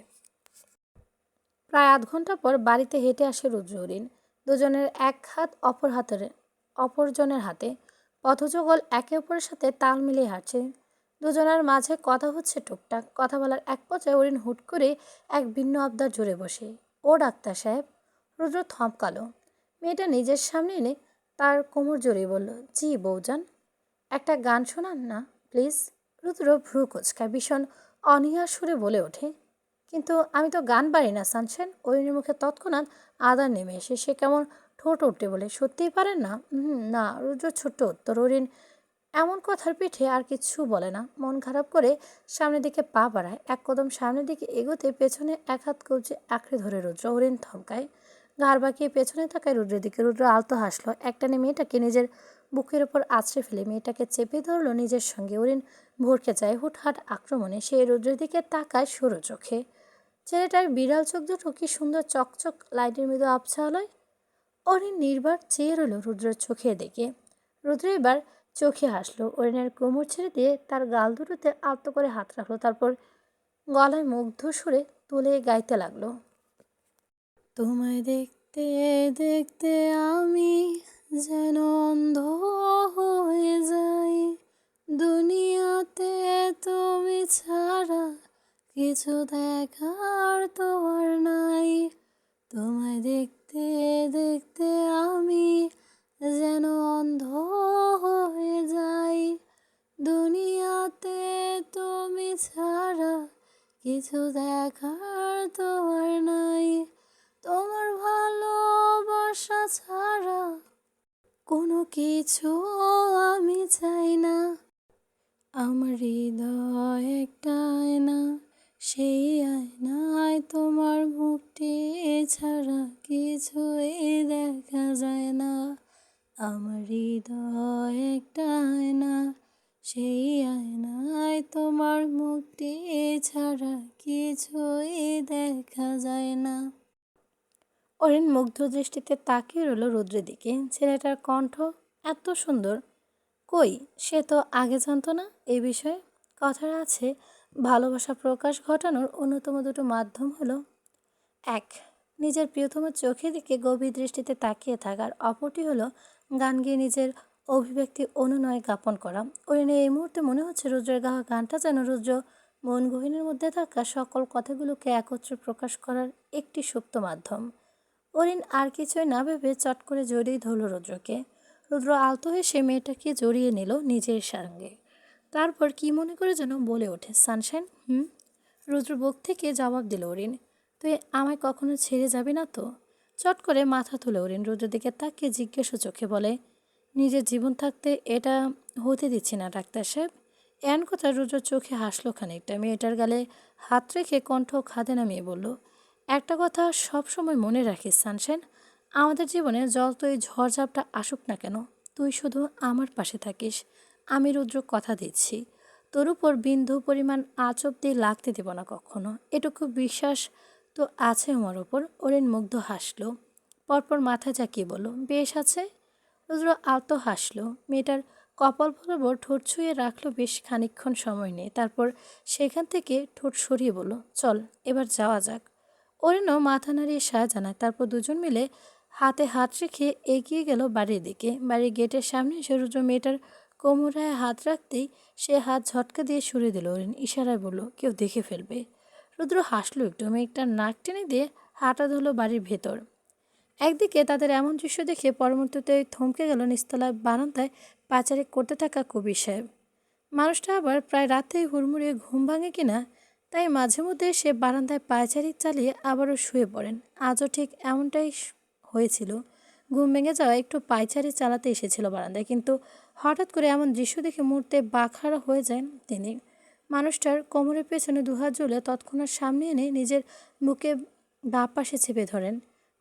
প্রায় আধ ঘন্টা পর বাড়িতে হেঁটে আসে রুদ্র অরিন। দুজনের এক হাত অপরজনের হাতে। পথযুগল একে অপরের সাথে তাল মিলিয়ে হাঁটছে। দুজনের মাঝে কথা হচ্ছে টুকটাক। কথা বলার এক পর্যায়ে অরিন হুট করে এক ভিন্ন আবদার জুড়ে বসে, ও ডাক্তার সাহেব। রুদ্র থমকালো। মেয়েটা নিজের সামনে এনে তার কোমর জড়িয়ে বলল, জি বউজান, একটা গান শোনান না প্লিজ। রুদ্র ভ্রু কোচকায়, ভীষণ অনীহা সুরে বলে ওঠে, কিন্তু আমি তো গান পারি না সানশাইন। অরিনের মুখে তৎক্ষণাৎ আদার নেমে এসে সে কেমন ঠোঁট উঠতে বলে, সত্যিই পারেন না? না। রুদ্র ছোট্ট উত্তর। অরিন এমন কথার পিঠে আর কিছু বলে না। মন খারাপ করে সামনের দিকে পা বাড়ায়। এক কদম সামনের দিকে এগোতে পেছনে এক হাত কবজি আঁকড়ে ধরে রুদ্র। অরিন থমকায়, ঘাড় বাঁকিয়ে পেছনে তাকায় রুদ্রের দিকে। রুদ্র আলতো হাসলো। একটানে মেয়েটাকে নিজের বুকের ওপর আছড়ে ফেলে মেয়েটাকে চেপে ধরলো নিজের সঙ্গে। অরিন ভরকে যায় হুটহাট আক্রমণে। সে রুদ্রের দিকে তাকায় সরু চোখে। ছেলেটার বিড়াল চোখ দুটো কি সুন্দর চকচক লাইটের মৃদু আবছা আলোয়। অরিন নির্বাক চেয়ে রইল রুদ্রের চোখে দিকে। রুদ্র এবার চোখে হাসলো। অরিনের কোমর ছেড়ে দিয়ে তার গাল দুটোতে আলতো করে হাত রাখলো। তারপর গলায় মুগ্ধ সুরে তুলে গাইতে লাগলো, তোমায় দেখতে দেখতে আমি যেন অন্ধ হয়ে যাই, দুনিয়াতে তুমি ছাড়া কিছু দেখার তো আর নাই। তোমায় দেখতে দেখতে আমি যেন অন্ধ হয়ে যাই, দুনিয়াতে তুমি ছাড়া কিছু দেখার তো আর নাই। তোমার ভালোবাসা ছাড়া কোনো কিছু আমি চাই না। আমার হৃদয় একটা আয়না, সেই আয়নায় তোমার মুখটি ছাড়া কিছুই দেখা যায় না। আমার হৃদয় একটা আয়না, সেই আয়নায় তোমার মুখটি ছাড়া কিছুই দেখা যায় না। অরিন মুগ্ধ দৃষ্টিতে তাকিয়ে রইল রুদ্রের দিকে। ছেলেটার কণ্ঠ এত সুন্দর, কই সে তো আগে জানতো না এই বিষয়ে। কথার আছে, ভালোবাসা প্রকাশ ঘটানোর অন্যতম দুটো মাধ্যম হলো, এক, নিজের প্রিয়তমার চোখের দিকে গভীর দৃষ্টিতে তাকিয়ে থাকার অপরটি হলো গান গেয়ে নিজের অভিব্যক্তি অনুনয় জ্ঞাপন করা। অরিনের এই মুহূর্তে মনে হচ্ছে রুদ্রের গাওয়া গানটা যেন রুদ্র মন গহীনের মধ্যে থাকা সকল কথাগুলোকে একত্রে প্রকাশ করার একটি সুপ্ত মাধ্যম। অরিন আর কিছুই না ভেবে চট করে জড়িয়ে ধরল রুদ্রকে। রুদ্র আলতো হেসে মেয়েটাকে জড়িয়ে নিল নিজের সঙ্গে। তারপর কি মনে করে যেন বলে ওঠে, সানশাইন। রুদ্র বুক থেকে জবাব দিল অরিন, তুই আমায় কখনো ছেড়ে যাবি না তো? চট করে মাথা তুলে অরিন রুদ্রের দিকে তাকিয়ে জিজ্ঞাসা চোখে বলে, নিজের জীবন থাকতে এটা হতে দিচ্ছি না ডাক্তার সাহেব। এমন কথা রুদ্র চোখে হাসলো খানিকটা। মেয়েটার গালে হাত রেখে কণ্ঠ খাদে নামিয়ে বলল, একটা কথা সব সময় মনে রাখিস সানশাইন, আমাদের জীবনে যতই ঝড়ঝাপটা আসুক না কেন, তুই শুধু আমার পাশে থাকিস। আমি রুদ্র কথা দিচ্ছি, তোর উপর বিন্দু পরিমাণ আঁচ অব্দি লাগতে দেব না কখনো। এটুকু বিশ্বাস তো আছে আমার ওপর। অরিন মুগ্ধ হাসলো, পরপর মাথা ঝাঁকিয়ে বলল, বেশ আছে। রুদ্র আলতো হাসলো, মেয়েটার কপাল বরাবর ঠোঁট ছুঁয়ে রাখলো বেশ খানিকক্ষণ সময় নিয়ে। তারপর সেখান থেকে ঠোঁট সরিয়ে বলল, চল এবার যাওয়া যাক। অরিনও মাথা নাড়িয়ে সায় জানায়। তারপর দুজন মিলে হাতে হাত রেখে এগিয়ে গেল বাড়ির দিকে। বাড়ির গেটের সামনে এসে রুদ্র মেয়েটার কোমরায় হাত রাখতেই সে হাত ঝটকা দিয়ে সরিয়ে দিল। অরিন ইশারায় বলল, কেউ দেখে ফেলবে। রুদ্র হাসলো একটু, মেয়েটার নাক টেনে দিয়ে হাঁটা ধরল বাড়ির ভেতর। একদিকে তাদের এমন দৃশ্য দেখে পরবর্তীতে থমকে গেল নিচতলায় বারান্দায় পাচারি করতে থাকা কবির সাহেব। মানুষটা আবার প্রায় রাতেই হুড়মুড়িয়ে ঘুম ভাঙে কিনা, তাই মাঝে মধ্যে সে বারান্দায় পায়চারি চালিয়ে আবারও শুয়ে পড়েন। আজও ঠিক এমনটাই হয়েছিল। ঘুম ভেঙে যাওয়া একটু পায়চারি চালাতে এসেছিল বারান্দায়, কিন্তু হঠাৎ করে এমন দৃশ্য দেখে মুহূর্তে বাকহারা হয়ে যান তিনি। মানুষটার কোমরের পেছনে দুহাত ঝুলে তৎক্ষণাৎ সামনে এনে নিজের বুকে বাঁ পাশে চেপে ধরেন।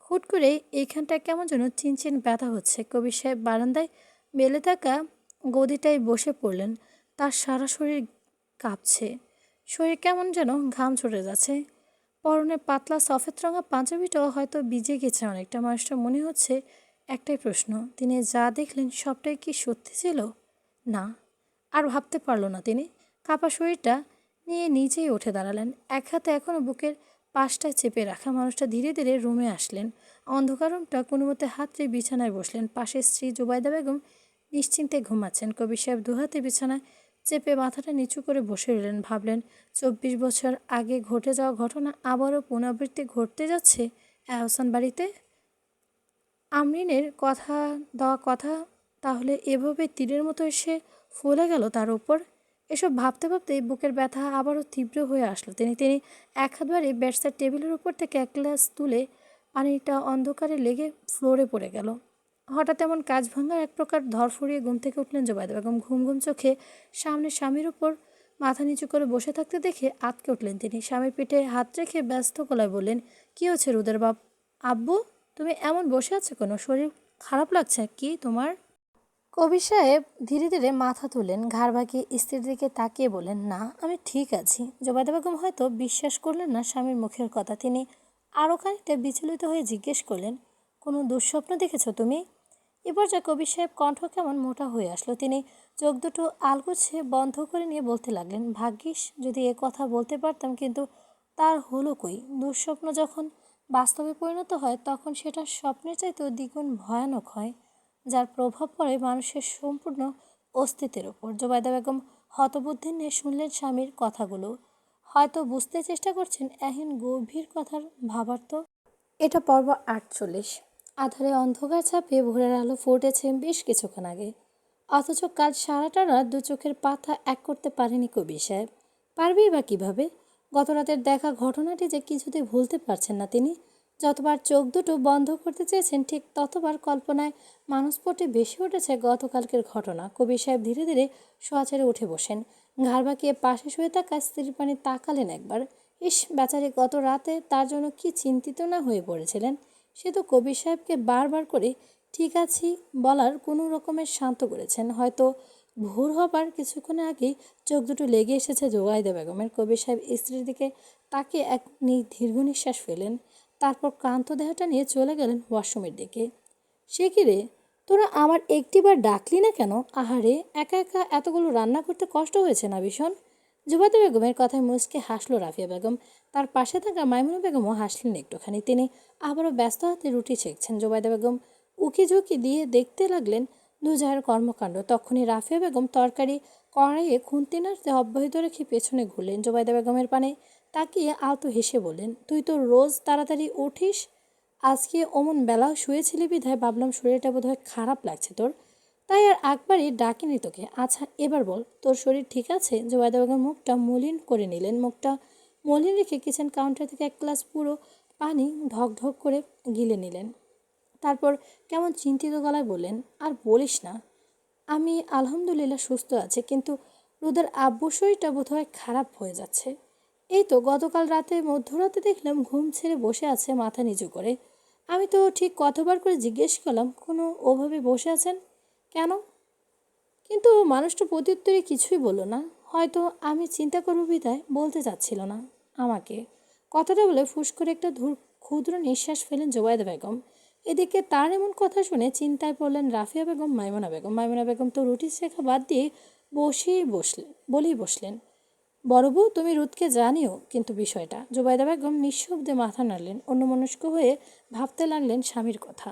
হুট করে এইখানটায় কেমন যেন চিনচিন ব্যথা হচ্ছে। কবির সাহেব বারান্দায় মেলে থাকা গদিটায় বসে পড়লেন। তার সারা শরীর কাঁপছে, শরীর কেমন যেন ঘাম ছুটে যাচ্ছে। পরনে পাতলা সফেদ রঙা পাঞ্জাবিটাও হয়তো ভিজে গেছে অনেকটা। মানুষটা মনে হচ্ছে একটাই প্রশ্ন, তিনি যা দেখলেন সবটাই কি সত্যি ছিল? না, আর ভাবতে পারল না তিনি। কাঁপা শরীরটা নিয়ে নিজেই উঠে দাঁড়ালেন। এক হাতে এখনও বুকের পাশটায় চেপে রাখা মানুষটা ধীরে ধীরে রুমে আসলেন। অন্ধকার রুমটা কোনো মতে হাতড়ে বিছানায় বসলেন। পাশে স্ত্রী জুবাইদা বেগম নিশ্চিন্তে ঘুমাচ্ছেন। কবির সাহেব দুহাতে বিছানায় চেপে মাথাটা নিচু করে বসে রইলেন। ভাবলেন, 24 বছর আগে ঘটে যাওয়া ঘটনা আবারও পুনরাবৃত্তি ঘটতে যাচ্ছে এহসান বাড়িতে। আমরিনের কথা দেওয়া কথা তাহলে এভাবে তীরের মতো এসে ফলে গেল তার উপর। এসব ভাবতে ভাবতেই বুকের ব্যথা আবারও তীব্র হয়ে আসলো। তিনি এক হাত বাড়িয়ে বেডসাইড টেবিলের উপর থেকে এক গ্লাস তুলে পানিটা অন্ধকারে লেগে ফ্লোরে পড়ে গেল। হঠাৎ এমন কাজ ভাঙার এক প্রকার ধরফড়িয়ে ঘুম থেকে উঠলেন জুবাইদা বেগম। ঘুম ঘুম চোখে সামনে স্বামীর উপর মাথা নিচু করে বসে থাকতে দেখে আঁতকে উঠলেন তিনি। স্বামীর পিঠে হাত রেখে ব্যস্ত গলায় বললেন, কী হচ্ছে রুদের বাপ? আব্বু, তুমি এমন বসে আছো কেন? শরীর খারাপ লাগছে কি তোমার? কবির সাহেব ধীরে ধীরে মাথা তুলেন, ঘাড় বাঁকিয়ে স্ত্রীর দিকে তাকিয়ে বলেন, না আমি ঠিক আছি। জুবাইদা বেগম হয়তো বিশ্বাস করলেন না স্বামীর মুখের কথা। তিনি আরও খানিকটা বিচলিত হয়ে জিজ্ঞেস করলেন, কোনো দুঃস্বপ্ন দেখেছো তুমি? এবার যা কবির সাহেব কণ্ঠ কেমন মোটা হয়ে আসলো। তিনি চোখ দুটো আলগোছে বন্ধ করে নিয়ে বলতে লাগলেন, ভাগ্যিস যদি এ কথা বলতে পারতাম, কিন্তু তার হলো কই। দুঃস্বপ্ন যখন বাস্তবে পরিণত হয় তখন সেটা স্বপ্নের চাইতেও দ্বিগুণ ভয়ানক হয়, যার প্রভাব পড়ে মানুষের সম্পূর্ণ অস্তিত্বের ওপর। জুবাইদা বেগম হতবুদ্ধি নিয়ে শুনলেন স্বামীর কথাগুলো। হয়তো বুঝতে চেষ্টা করছেন এহেন গভীর কথার ভাবার্থ। এটা পর্ব 48। আধারে অন্ধকার চাপিয়ে ভোরের আলো ফুটেছে বেশ কিছুক্ষণ আগে, অথচ কাল সারাটা রাত দু চোখের পাতা এক করতে পারেনি কবির সাহেব। পারবেই বা কীভাবে? গত রাতের দেখা ঘটনাটি যে কিছুতেই ভুলতে পারছেন না তিনি। যতবার চোখ দুটো বন্ধ করতে চেয়েছেন ঠিক ততবার কল্পনায় মানসপটে ভেসে উঠেছে গতকালকের ঘটনা। কবির সাহেব ধীরে ধীরে শোয়া ছেড়ে উঠে বসেন। ঘাড় বাঁকিয়ে পাশে শুয়ে থাকা স্ত্রীর পানে তাকালেন একবার। ইস, বেচারি গত রাতে তার জন্য কি চিন্তিত না হয়ে পড়েছিলেন। সে তো কবির সাহেবকে বারবার করে ঠিক আছি বলার কোনো রকমের শান্ত করেছেন। হয়তো ভোর হবার কিছুক্ষণ আগেই চোখ দুটো লেগে এসেছে জুবাইদা বেগমের। কবির সাহেব স্ত্রীর দিকে তাকিয়ে এক দীর্ঘ নিঃশ্বাস ফেলেন। তারপর ক্লান্ত দেহটা নিয়ে চলে গেলেন ওয়াশরুমের দিকে। সে কি রে, তোরা আমার একটিবার ডাকলি না কেন? আহারে, একা একা এতগুলো রান্না করতে কষ্ট হয়েছে না ভীষণ? জুবাইদা বেগমের কথায় মুচকে হাসলো রাফিয়া বেগম। তার পাশে থাকা মাইমুনা বেগমও হাসলেন একটুখানি। তিনি আবারও ব্যস্ত হাতে রুটি সেঁকছেন। জুবাইদা বেগম উকি ঝুঁকি দিয়ে দেখতে লাগলেন দুজায়ের কর্মকাণ্ড। তখনই রাফিয়া বেগম তরকারি কড়াইয়ে খুন্তি নাড়তে অব্যাহত রেখে পেছনে ঘুরলেন। জুবাইদা বেগমের পানে তাকিয়ে আলতো হেসে বললেন, তুই তো রোজ তাড়াতাড়ি উঠিস, আজকে অমন বেলা শুয়েছিলি বিধায় ভাবলাম শরীরটা বোধহয় খারাপ লাগছে তোর, তাই আর একবারই ডাকিনি তোকে। আচ্ছা এবার বল, তোর শরীর ঠিক আছে? জুবাইদা বেগম মুখটা মলিন করে নিলেন। মুখটা মলিন রেখে কিচেন কাউন্টার থেকে এক গ্লাস পুরো পানি ঢক ঢক করে গিলে নিলেন। তারপর কেমন চিন্তিত গলায় বললেন, আর বলিস না, আমি আলহামদুলিল্লাহ সুস্থ আছি, কিন্তু রুদার আব্বুর শরীরটা বোধহয় খারাপ হয়ে যাচ্ছে। এই তো গতকাল রাতে মধ্যরাতে দেখলাম ঘুম ছেড়ে বসে আছে মাথা নিচু করে। আমি তো ঠিক কতবার করে জিজ্ঞেস করলাম, কোনো ওভাবে বসে আছেন কেন, কিন্তু মানুষটা প্রত্যুত্তরে কিছুই বলল না। হয়তো আমি চিন্তা করব বিধায় বলতে চাচ্ছিল না আমাকে। কথাটা বলে ফুস করে একটা ক্ষুদ্র নিঃশ্বাস ফেলেন জুবাইদা বেগম। এদিকে তার এমন কথা শুনে চিন্তায় পড়লেন রাফিয়া বেগম, মাইমুনা বেগম। মাইমুনা বেগম তো রুটি শেখা বাদ দিয়ে বলেই বসলেন, বড় বউ তুমি রুদকে জানিও কিন্তু বিষয়টা। জুবাইদা বেগম নিঃশব্দে মাথা নাড়লেন, অন্যমনস্ক হয়ে ভাবতে লাগলেন স্বামীর কথা।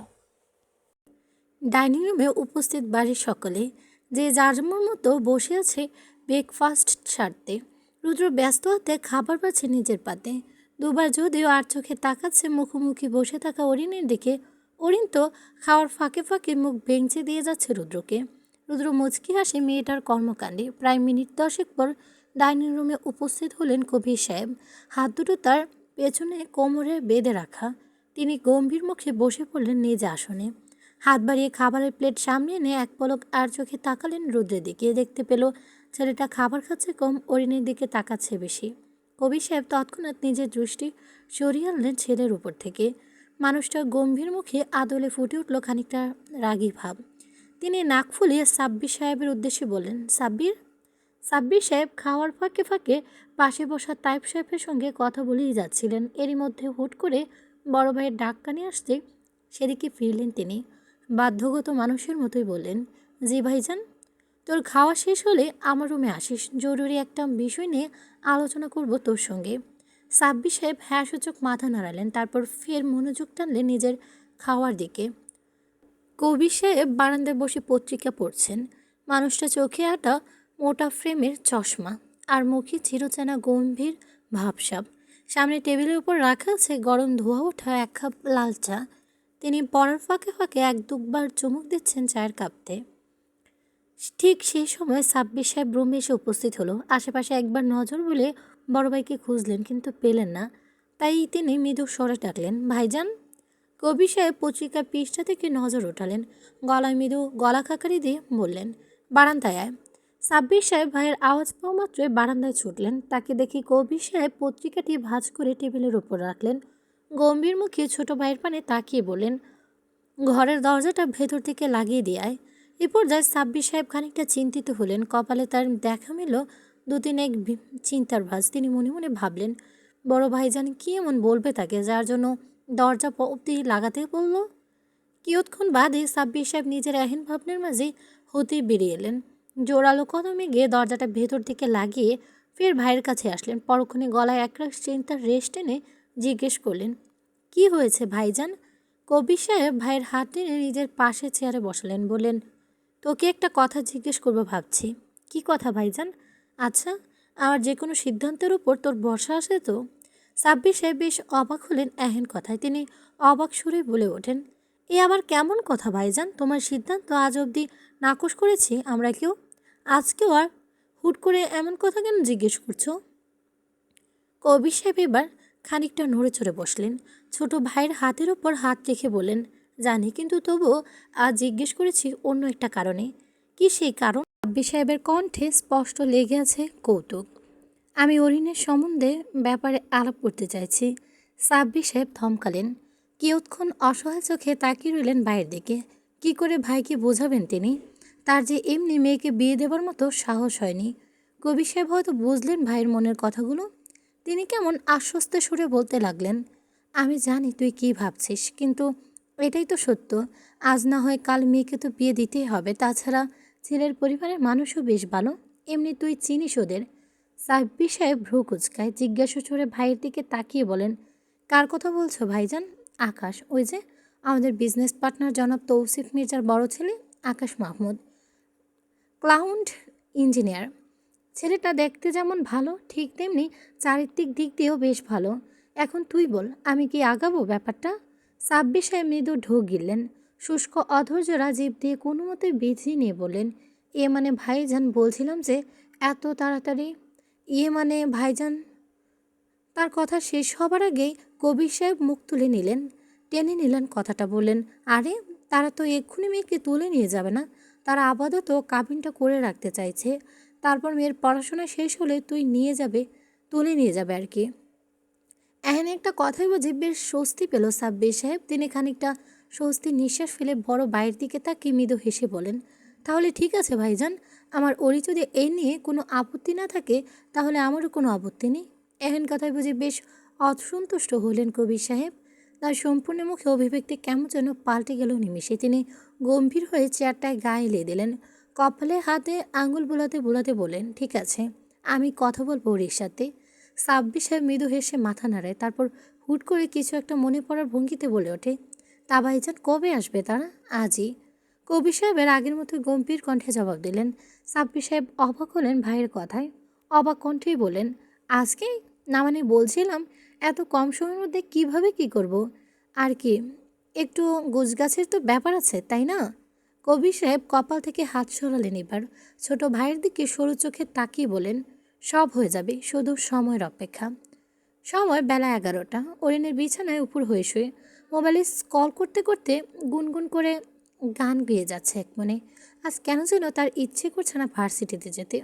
ডাইনিং রুমে উপস্থিত বাড়ির সকলে যে যার মতো বসে আছে ব্রেকফাস্ট সারতে। রুদ্র ব্যস্ত হাতে খাবার পাচ্ছে নিজের পাতে। দুবার যদিও আর চোখে তাকাচ্ছে মুখোমুখি বসে থাকা অরিনের দিকে। অরিন তো খাওয়ার ফাঁকে ফাঁকে মুখ ভেঙচে দিয়ে যাচ্ছে রুদ্রকে। রুদ্র মুচকি হাসে মেয়েটার কর্মকাণ্ডে। প্রায় মিনিট 10 পর ডাইনিং রুমে উপস্থিত হলেন কবির সাহেব। হাত দুটো তার পেছনে কোমরে বেঁধে রাখা। তিনি গম্ভীর মুখে বসে পড়লেন নিজ আসনে। হাত বাড়িয়ে খাবারের প্লেট সামনে এনে এক পলক আর চোখে তাকালেন রুদ্রের দিকে। দেখতে পেল ছেলেটা খাবার খাচ্ছে কম, অরিনের দিকে তাকাচ্ছে বেশি। কবির সাহেব তৎক্ষণাৎ নিজের দৃষ্টি সরিয়ে আনলেন ছেলের উপর থেকে। মানুষটা গম্ভীর মুখে আদলে ফুটে উঠল খানিকটা রাগী ভাব। তিনি নাক ফুলিয়ে সাব্বির সাহেবের উদ্দেশ্যে বললেন, সাব্বির। সাব্বির সাহেব খাওয়ার ফাঁকে ফাঁকে পাশে বসা তাইব সাহেবের সঙ্গে কথা বলেই যাচ্ছিলেন। এরই মধ্যে হুট করে বড় ভাইয়ের ডাক কানে আসতে সেদিকে ফিরলেন তিনি। বাধ্যগত মানুষের মতোই বললেন, জি ভাইজান। তোর খাওয়া শেষ হলে আমার রুমে আসিস, জরুরি একটা বিষয় নিয়ে আলোচনা করব তোর সঙ্গে। সাব্বির সাহেব হ্যাঁ সূচক মাথা নাড়ালেন, তারপর ফের মনোযোগ টানলেন নিজের খাওয়ার দিকে। কবির সাহেব বারান্দায় বসে পত্রিকা পড়ছেন। মানুষটা চোখে আটা মোটা ফ্রেমের চশমা আর মুখে চিরচেনা গম্ভীর ভাবসাব। সামনে টেবিলের উপর রাখা আছে গরম ধোয়া ওঠা এক কাপ লাল চা। তিনি পড়ার ফাঁকে ফাঁকে এক দুবার চুমুক দিচ্ছেন চায়ের কাপতে। ঠিক সেই সময় সাব্বির সাহেব রুমে এসে উপস্থিত হলো। আশেপাশে একবার নজর বলে বড় ভাইকে খুঁজলেন, কিন্তু পেলেন না। তাই তিনি মৃদু স্বরে ডাকলেন, ভাইজান। কবির সাহেব পত্রিকার পৃষ্ঠা থেকে নজর ওঠালেন। গলায় মৃদু গলা খাকারি দিয়ে বললেন, বারান্দায় আয়। সাব্বির সাহেব ভাইয়ের আওয়াজ পাওয়া মাত্রই বারান্দায় ছুটলেন। তাকে দেখে কবির সাহেব পত্রিকাটি ভাঁজ করে টেবিলের ওপর রাখলেন। গম্ভীর মুখে ছোট ভাইয়ের পানে তাকিয়ে বললেন, ঘরের দরজাটা ভেতর থেকে লাগিয়ে দিয়ে আয়। এ পর্যায়ে সাব্বির সাহেব খানিকটা চিন্তিত হলেন। কপালে তার দেখা মিলল দুদিন এক চিন্তার ভাঁজ। তিনি মনে মনে ভাবলেন, বড় ভাইজান কি এমন বলবে তাকে যার জন্য দরজা অব্দি লাগাতে বলল। কিয়ৎক্ষণ বাদে সাব্বির সাহেব নিজের এহেন ভাবনার মাঝে হতেই বেরিয়ে এলেন। জোরালো কদমে গিয়ে দরজাটা ভেতর থেকে লাগিয়ে ফের ভাইয়ের কাছে আসলেন। পরক্ষণে গলায় একরাশ চিন্তার রেশ টেনে জিজ্ঞেস করলেন, কি হয়েছে ভাইজান? কবির সাহেব ভাইয়ের হাত টেনে নিজের পাশে চেয়ারে বসালেন। বললেন, তোকে একটা কথা জিজ্ঞেস করবো ভাবছি। কি কথা ভাইজান? আচ্ছা, আমার যে কোনো সিদ্ধান্তের উপর তোর ভরসা আছে তো? সাব্বির সাহেব বেশ অবাক হলেন এহেন কথায়। তিনি অবাক সুরে বলে ওঠেন, এ আবার কেমন কথা ভাইজান? তোমার সিদ্ধান্ত আজ অবধি নাকচ করেছি আমরা কেউ, আজকেও আর হুট করে এমন কথা কেন জিজ্ঞেস করছো? কবির সাহেব এবার খানিকটা নড়ে চড়ে বসলেন। ছোট ভাইয়ের হাতের ওপর হাত রেখে বলেন, জানি, কিন্তু তবুও আজ জিজ্ঞেস করেছি অন্য একটা কারণে। কি সেই কারণ? সাব্বির সাহেবের কণ্ঠে স্পষ্ট লেগে আছে কৌতুক। আমি অরিনের সম্বন্ধে ব্যাপারে আলাপ করতে চাইছি। সাব্বির সাহেব থমকালেন। কিয়ৎক্ষণ অসহায় চোখে তাকিয়ে রইলেন ভাইয়ের দিকে। কি করে ভাইকে বোঝাবেন তিনি? তার যে এমনি মেয়েকে বিয়ে দেবার মতো সাহস হয়নি। কবির সাহেব হয়তো বুঝলেন ভাইয়ের মনের কথাগুলো। তিনি কেমন আশ্বস্ত সুরে বলতে লাগলেন, আমি জানি তুই কি ভাবছিস, কিন্তু এটাই তো সত্য। আজ না হয় কাল মেয়েকে তো বিয়ে দিতেই হবে। তাছাড়া ছেলের পরিবারের মানুষও বেশ ভালো, এমনি তুই চিনিস ওদের। সাব্বির সাহেব ভ্রু কুচকায়, জিজ্ঞাসু চোরে ভাইয়ের দিকে তাকিয়ে বলেন, কার কথা বলছো ভাইজান? আকাশ, ওই যে আমাদের বিজনেস পার্টনার জনাব তৌসিফ মির্জার বড় ছেলে, আকাশ মাহমুদ, ক্লাউড ইঞ্জিনিয়ার। ছেলেটা দেখতে যেমন ভালো, ঠিক তেমনি চারিত্রিক দিক দিয়েও বেশ ভালো। এখন তুই বল, আমি কি আগাবো ব্যাপারটা? সাব্বির সাহেব মৃদু ঢোক গিললেন। শুষ্ক অধৈর্যরা জিভ দিয়ে কোনো মতে বেঁধিয়ে নিয়ে বললেন, এ মানে ভাইজান, বলছিলাম যে এত তাড়াতাড়ি। ইয়ে মানে ভাইজান। তার কথা শেষ হবার আগেই কবির সাহেব মুখ তুলে নিলেন, টেনে নিলেন কথাটা, বললেন, আরে তারা তো এক্ষুনি মেয়েকে তুলে নিয়ে যাবে না, তারা আপাতত কাবিনটা করে রাখতে চাইছে, তারপর মেয়ের পড়াশোনা শেষ হলে তুই নিয়ে যাবে, তুলে নিয়ে যাবে আর কি। এহেন একটা কথাই বুঝি বেশ স্বস্তি পেল সাব্বির সাহেব। তিনি খানিকটা স্বস্তির নিঃশ্বাস ফেলে বড় বাইরের দিকে তাকিয়ে মৃদু হেসে বলেন, তাহলে ঠিক আছে ভাইজান, আমার ওরই যদি এই নিয়ে কোনো আপত্তি না থাকে তাহলে আমারও কোনো আপত্তি নেই। এহেন কথায় বুঝি বেশ অসন্তুষ্ট হলেন কবির সাহেব। তার সম্পূর্ণ মুখে অভিব্যক্তি কেমন যেন পাল্টে গেল নিমিষে। তিনি গম্ভীর হয়ে চেয়ারটায় গায়ে এলিয়ে দিলেন, কপালে হাতে আঙুল বোলাতে বোলাতে বললেন, ঠিক আছে, আমি কথা বলবো ওর সাথে। সাব্বির সাহেব মৃদু হেসে মাথা নাড়ায়, তারপর হুট করে কিছু একটা মনে পড়ার ভঙ্গিতে বলে ওঠে, তা ভাইজান কবে আসবে তারা? আজই। কবির সাহেবের আগের মতো গম্ভীর কণ্ঠে জবাব দিলেন। সাব্বির সাহেব অবাক হলেন ভাইয়ের কথায়, অবাক কণ্ঠেই বললেন, আজকে? না মানে বলছিলাম এত কম সময়ের মধ্যে কিভাবে কি করব? আর কি, একটু গোছগাছের তো ব্যাপার আছে, তাই না? কবির সাহেব কপাল থেকে হাত সরালেন এবার, ছোট ভাইয়ের দিকে সরু চোখে তাকিয়ে বলেন, সব হয়ে যাবে, শুধু সময়ের অপেক্ষা। সময় বেলা 11টা। অরিনের বিছানায় উপর হয়ে শুয়ে মোবাইলে স্ক্রল করতে করতে গুনগুন করে গান গেয়ে যাচ্ছে এক মনে। আজ কেন যেন তার ইচ্ছে করছে না ভার্সিটিতে যেতে।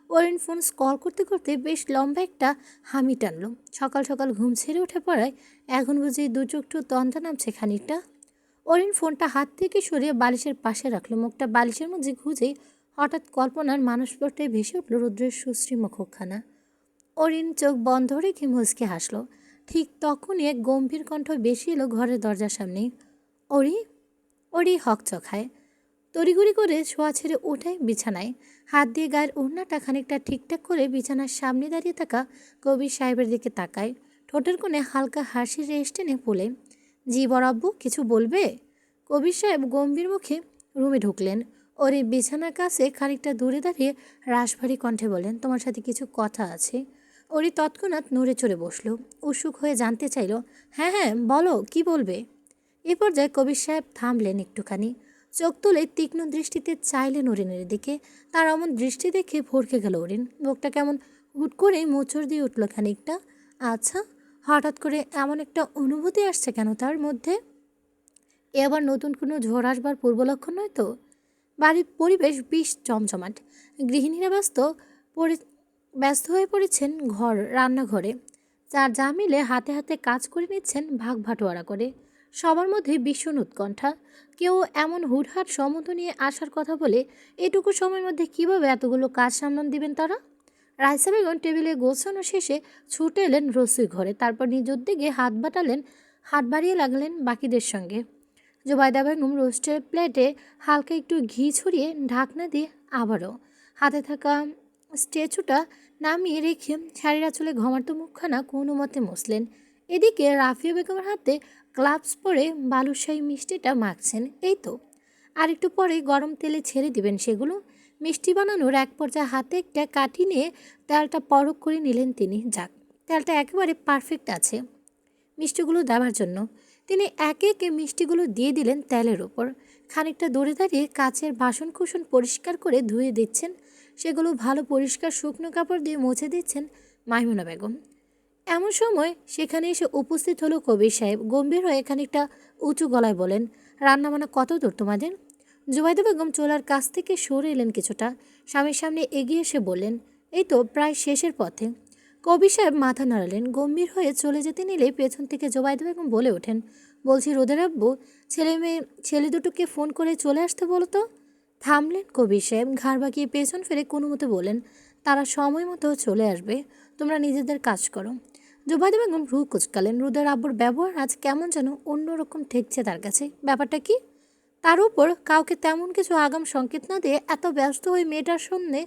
অরিন ফোন স্ক্রল করতে করতে বেশ লম্বা একটা হামি টানলো। সকাল সকাল ঘুম ছেড়ে উঠে পড়ায় এখন বুঝি দু চোখটু তন্দ্রা নামছে খানিকটা। অরিন ফোনটা হাত থেকে সরিয়ে বালিশের পাশে রাখলো, মুখটা বালিশের মধ্যে খুঁজেই হঠাৎ কল্পনার মানসপটে ভেসে উঠল রুদ্রের সুশ্রী মুখখানা। অরিন চোখ বন্ধ রেখে মুচকে হাসল। ঠিক তখনই এক গম্ভীর কণ্ঠ বেশি এলো ঘরের দরজার সামনেই, অরি। অরি হকচকায়, তড়িঘড়ি করে শোয়া ছেড়ে ওঠে বিছানায়, হাত দিয়ে গায়ের ওড়নাটা খানিকটা ঠিকঠাক করে বিছানার সামনে দাঁড়িয়ে থাকা কবির সাহেবের দিকে তাকায়। ঠোঁটের কোণে হালকা হাসির রেশ টেনে বলে, জি বরাব্বু, কিছু বলবে? কবির সাহেব গম্ভীর মুখে রুমে ঢুকলেন। ওরি বিছানার কাছে খানিকটা দূরে দাঁড়িয়ে রাশভারী কণ্ঠে বলেন, তোমার সাথে কিছু কথা আছে। ওরি তৎক্ষণাৎ নড়ে চড়ে বসল, উৎসুক হয়ে জানতে চাইল, হ্যাঁ হ্যাঁ বলো, কি বলবে? এ পর্যায়ে কবির সাহেব থামলেন একটুখানি, চোখ তুলে তীক্ষ্ণ দৃষ্টিতে চাইলেন অরিনের দিকে। তার অমন দৃষ্টি দেখে ভরকে গেল অরিন, মুখটা কেমন হুট করে মোচড় দিয়ে উঠল খানিকটা। আচ্ছা, হঠাৎ করে এমন একটা অনুভূতি আসছে কেন তার মধ্যে? এ আবার নতুন কোনো ঝড় আসবার পূর্বলক্ষণ নয় তো? বাড়ির পরিবেশ বেশ জমজমাট। গৃহিণীরা ব্যস্ত হয়ে পড়েছেন রান্নাঘরে। চার যা মিলে হাতে হাতে কাজ করে নিচ্ছেন ভাগ ভাটোয়ারা করে। সবার মধ্যে ভীষণ উৎকণ্ঠা। কেউ এমন হুটহাট সম্বন্ধ নিয়ে আসার কথা বলে এটুকু সময়ের মধ্যে কিভাবে এতগুলো কাজ সামলান দিবেন তারা? রাইসা বেগম টেবিলে গোছানো শেষে ছুটে এলেন রসুই ঘরে, তারপর নিজ উদ্যোগে হাত বাড়িয়ে লাগলেন বাকিদের সঙ্গে। জুবাইদা বেগম রোস্টের প্লেটে হালকা একটু ঘি ছড়িয়ে ঢাকনা দিয়ে আবারও হাতে থাকা স্ট্যাচুটা নামিয়ে রেখে শাড়ির আঁচলে ঘমার্ত মুখখানা কোনো মতে মুছলেন। এদিকে রাফিয়া বেগমের হাতে গ্লাভস পরে বালুশাহী মিষ্টিটা মাখছেন। এই তো আর একটু পরে গরম তেলে ছেড়ে দিবেন সেগুলো। মিষ্টি বানানোর এক পর্যায়ে হাতে একটা কাঠি নিয়ে তেলটা পরক করে নিলেন তিনি। যাক, তেলটা একেবারে পারফেক্ট আছে মিষ্টিগুলো দেওয়ার জন্য। তিনি একে একে মিষ্টিগুলো দিয়ে দিলেন তেলের ওপর। খানিকটা দূরে দাঁড়িয়ে কাচের বাসনকুসন পরিষ্কার করে ধুয়ে দিচ্ছেন, সেগুলো ভালো পরিষ্কার শুকনো কাপড় দিয়ে মুছে দিচ্ছেন মাইমুনা বেগম। এমন সময় সেখানে এসে উপস্থিত হলো কবির সাহেব। গম্ভীর হয়ে খানিকটা উঁচু গলায় বলেন, রান্নাবান্না কত দূর তোমাদের? জুবাইদা বেগম চোলার কাছ থেকে সরে এলেন কিছুটা, স্বামীর সামনে এগিয়ে এসে বললেন, এই তো প্রায় শেষের পথে। কবির সাহেব মাথা নাড়ালেন। গম্ভীর হয়ে চলে যেতে নিলে পেছন থেকে জুবাইদা বেগম বলে ওঠেন, বলছি রোদের আব্বু, ছেলে দুটোকে ফোন করে চলে আসতে বলো তো। থামলেন কবির সাহেব, ঘাড় বাঁকিয়ে পেছন ফিরে কোনো মতো বলেন, তারা সময় মতো চলে আসবে, তোমরা নিজেদের কাজ করো। জুবাইদা বেগম ভ্রু কুচকালেন। রুদের আব্বুর ব্যবহার আজ কেমন যেন অন্যরকম ঠেকছে তার কাছে। ব্যাপারটা কি? তার উপর কাউকে তেমন কিছু আগাম সংকেত না দিয়ে এত ব্যস্ত হয়ে মেয়েটার সামনে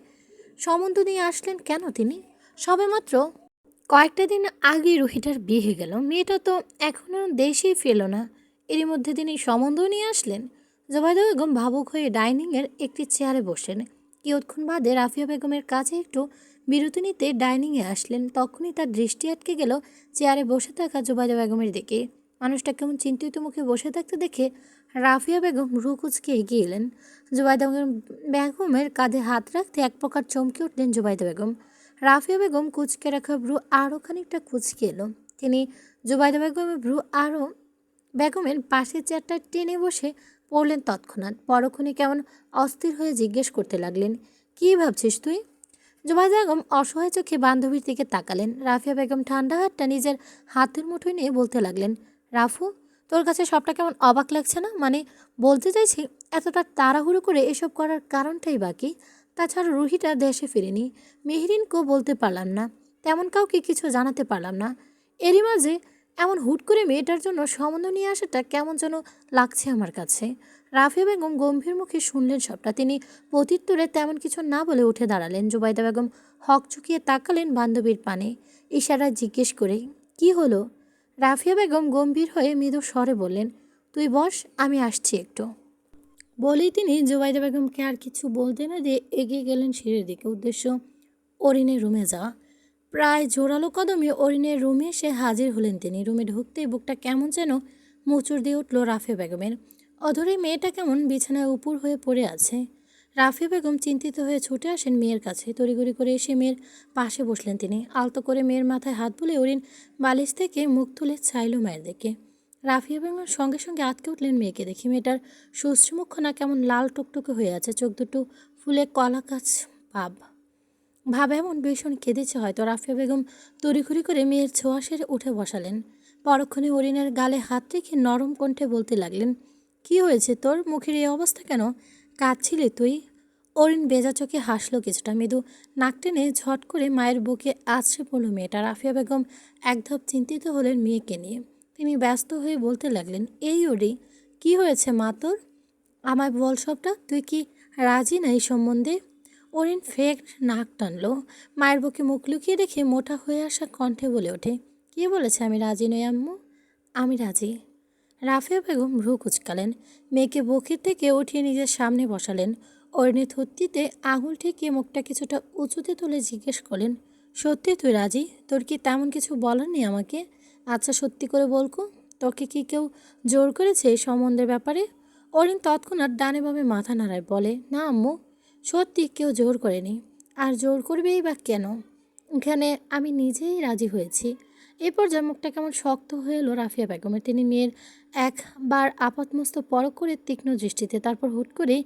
সম্বন্ধ নিয়ে আসলেন কেন তিনি? সবেমাত্র কয়েকটা দিন আগে রুহিটার বিয়ে হয়ে গেল, মেয়েটা তো এখনও দেশেই ফেলো না। এরই মধ্যে তিনি সম্বন্ধ নিয়ে আসলেন। জোবাইদা বেগম ভাবুক হয়ে ডাইনিংয়ের একটি চেয়ারে বসেন। কিয়ৎক্ষণ বাদে রাফিয়া বেগমের কাছে একটু বিরতি নিতে ডাইনিংয়ে আসলেন। তখনই তার দৃষ্টি আটকে গেল চেয়ারে বসে থাকা জোবাইদা বেগমের দিকে। মানুষটা কেমন চিন্তিত মুখে বসে থাকতে দেখে রাফিয়া বেগম ভ্রু কুঁচকে এগিয়ে এলেন। জোবাইদা বেগমের কাঁধে হাত রাখতে এক প্রকার চমকে উঠলেন জোবাইদা বেগম। রাফিয়া বেগম কুঁচকে রাখা ভ্রু আরও খানিকটা কুঁচকে এলো। তিনি জুবাইদা বেগমের ভ্রু আরও বেগমের পাশের চেয়ারটায় টেনে বসে পড়লেন তৎক্ষণাৎ। পরক্ষণে কেমন অস্থির হয়ে জিজ্ঞেস করতে লাগলেন, কী ভাবছিস তুই? জুবাইদা বেগম অসহায় চোখে বান্ধবীর দিকে তাকালেন। রাফিয়া বেগম ঠান্ডা হাতটা নিজের হাতের মুঠোয় নিয়ে বলতে লাগলেন, রাফু, তোর কাছে সবটা কেমন অবাক লাগছে না? মানে বলতে চাইছি, এতটা তাড়াহুড়ো করে এসব করার কারণটাই বাকি। তাছাড়া রুহিটা দেশে ফিরেনি, মেহরিনকেও বলতে পারলাম না, তেমন কাউকে কিছু জানাতে পারলাম না। এরই মাঝে এমন হুট করে মেয়েটার জন্য সম্বন্ধ নিয়ে আসাটা কেমন যেন লাগছে আমার কাছে। রাফিয়া বেগম গম্ভীর মুখে শুনলেন সবটা। তিনি প্রত্যুত্তরে তেমন কিছু না বলে উঠে দাঁড়ালেন। জুবাইদা বেগম হক চুকিয়ে তাকালেন বান্ধবীর পানে, ইশারায় জিজ্ঞেস করে, কি হলো? রাফিয়া বেগম গম্ভীর হয়ে মৃদু স্বরে বললেন, তুই বস, আমি আসছি একটু। বলেই তিনি জুবাইদা বেগমকে আর কিছু বলতে না দিয়ে এগিয়ে গেলেন সিঁড়ির দিকে। উদ্দেশ্য অরিনের রুমে যাওয়া। প্রায় জোরালো কদমে অরিনের রুমে এসে হাজির হলেন তিনি। রুমে ঢুকতেই বুকটা কেমন যেন মোচড় দিয়ে উঠল রাফিয়া বেগমের। অধরে মেয়েটা কেমন বিছানায় উপুর হয়ে পড়ে আছে। রাফিয়া বেগম চিন্তিত হয়ে ছুটে আসেন মেয়ের কাছে। তড়িঘড়ি করে এসে মেয়ের পাশে বসলেন তিনি। আলতো করে মেয়ের মাথায় হাত বুলে অরিন বালিশ থেকে মুখ তুলে চাইল মায়ের দিকে। রাফিয়া বেগম সঙ্গে সঙ্গে আটকে উঠলেন মেয়েকে দেখে। মেয়েটার সুশ্রীমুখখানা কেমন লাল টুকটুকে হয়ে আছে, চোখ দুটো ফুলে কলা গাছ ভাব এমন ভীষণ কেঁদেছে হয়তো। রাফিয়া বেগম তড়িঘড়ি করে মেয়ের ছোঁয়া সেরে উঠে বসালেন। পরক্ষণে অরিনের গালে হাত রেখে নরম কণ্ঠে বলতে লাগলেন, কি হয়েছে তোর? মুখের এই অবস্থা কেন? কাঁদছিলি তুই? অরিন বেজা চোখে হাসলো কিছুটা। মৃদু নাক টেনে ঝট করে মায়ের বুকে আছড়ে পড়ল মেয়েটা। রাফিয়া বেগম একধাপ চিন্তিত হলেন মেয়েকে নিয়ে। তিনি ব্যস্ত হয়ে বলতে লাগলেন, এই ওরি, কি হয়েছে মা তোর? আমায় বল সবটা। তুই কি রাজি না এই সম্বন্ধে? অরিন ফের নাক টানল। মায়ের বুকে মুখ লুকিয়ে রেখে মোটা হয়ে আসা কণ্ঠে বলে ওঠে, কে বলেছে আমি রাজি নই আম্মু? আমি রাজি। রাফিয়া বেগম ভ্রু কুচকালেন। মেয়েকে বুকের থেকে উঠিয়ে নিজের সামনে বসালেন। অরিনের থুতনিতে আঙুল ঠেকিয়ে মুখটা কিছুটা উঁচুতে তুলে জিজ্ঞেস করলেন, সত্যি তুই রাজি? তোর কি তেমন কিছু বলার নেই আমাকে? আচ্ছা সত্যি করে বলকো, তোকে কি কেউ জোর করেছে এই সম্বন্ধের ব্যাপারে? অরিন তৎক্ষণাৎ ডানে বামে মাথা নাড়ায়, বলে, না আম্মু, সত্যি কেউ জোর করেনি। আর জোর করবেই বা কেন? এখানে আমি নিজেই রাজি হয়েছি। এই পর্যায়ে মুখটা কেমন শক্ত হয়ে এলো রাফিয়া বেগমের। তিনি মেয়ের একবার আপাতমস্ত পরখ করে তীক্ষ্ণ দৃষ্টিতে, তারপর হুট করে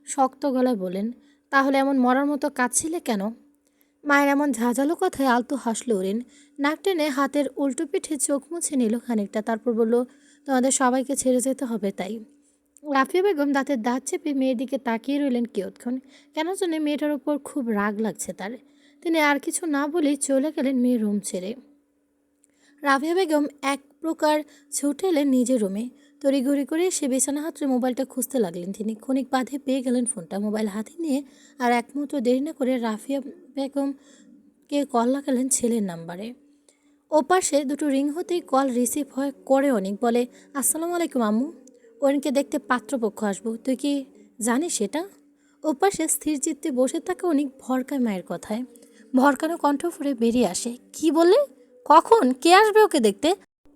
শক্ত গলায় বলেন, তাহলে এমন মরার মতো কাঁদছিলে কেন? মায়ের এমন ঝাঁঝালো কথায় আলতো হাসল অরিন। নাক টেনে হাতের উল্টো পিঠে চোখ মুছে নিল খানিকটা, তারপর বলল, তোমাদের সবাইকে ছেড়ে যেতে হবে তাই? রাফিয়া বেগম দাঁতের দাঁত চেপে মেয়ের দিকে তাকিয়ে রইলেন কিয়ৎক্ষণ। কেন জানে মেয়েটার উপর খুব রাগ লাগছে তার। তিনি আর কিছু না বলেই চলে গেলেন মেয়ের রুম ছেড়ে। রাফিয়া বেগম এক প্রকার ছুটে এলেন নিজের রুমে। তড়িঘড়ি করে সে বিছানা হাতড়ে মোবাইলটা খুঁজতে লাগলেন তিনি। ক্ষণিক বাদে পেয়ে গেলেন ফোনটা। মোবাইল হাতে নিয়ে আর এক মুহূর্ত দেরি না করে রাফিয়া বেগমকে কল লাগালেন ছেলের নাম্বারে। ওপাশে দুটো রিং হতেই কল রিসিভ করে অনেক। বলে, আসসালামু আলাইকুম আম্মু, অরিনকে দেখতে পাত্রপক্ষ আসবো, তুই কি জানিস সেটা? ওপাশে স্থির চিত্তে বসে থাকা অনেক ভরকায় মায়ের কথায়। ভরকানো কণ্ঠ ফুঁড়ে বেরিয়ে আসে, কি বললে? কখন? কে আসবে ওকে দেখতে?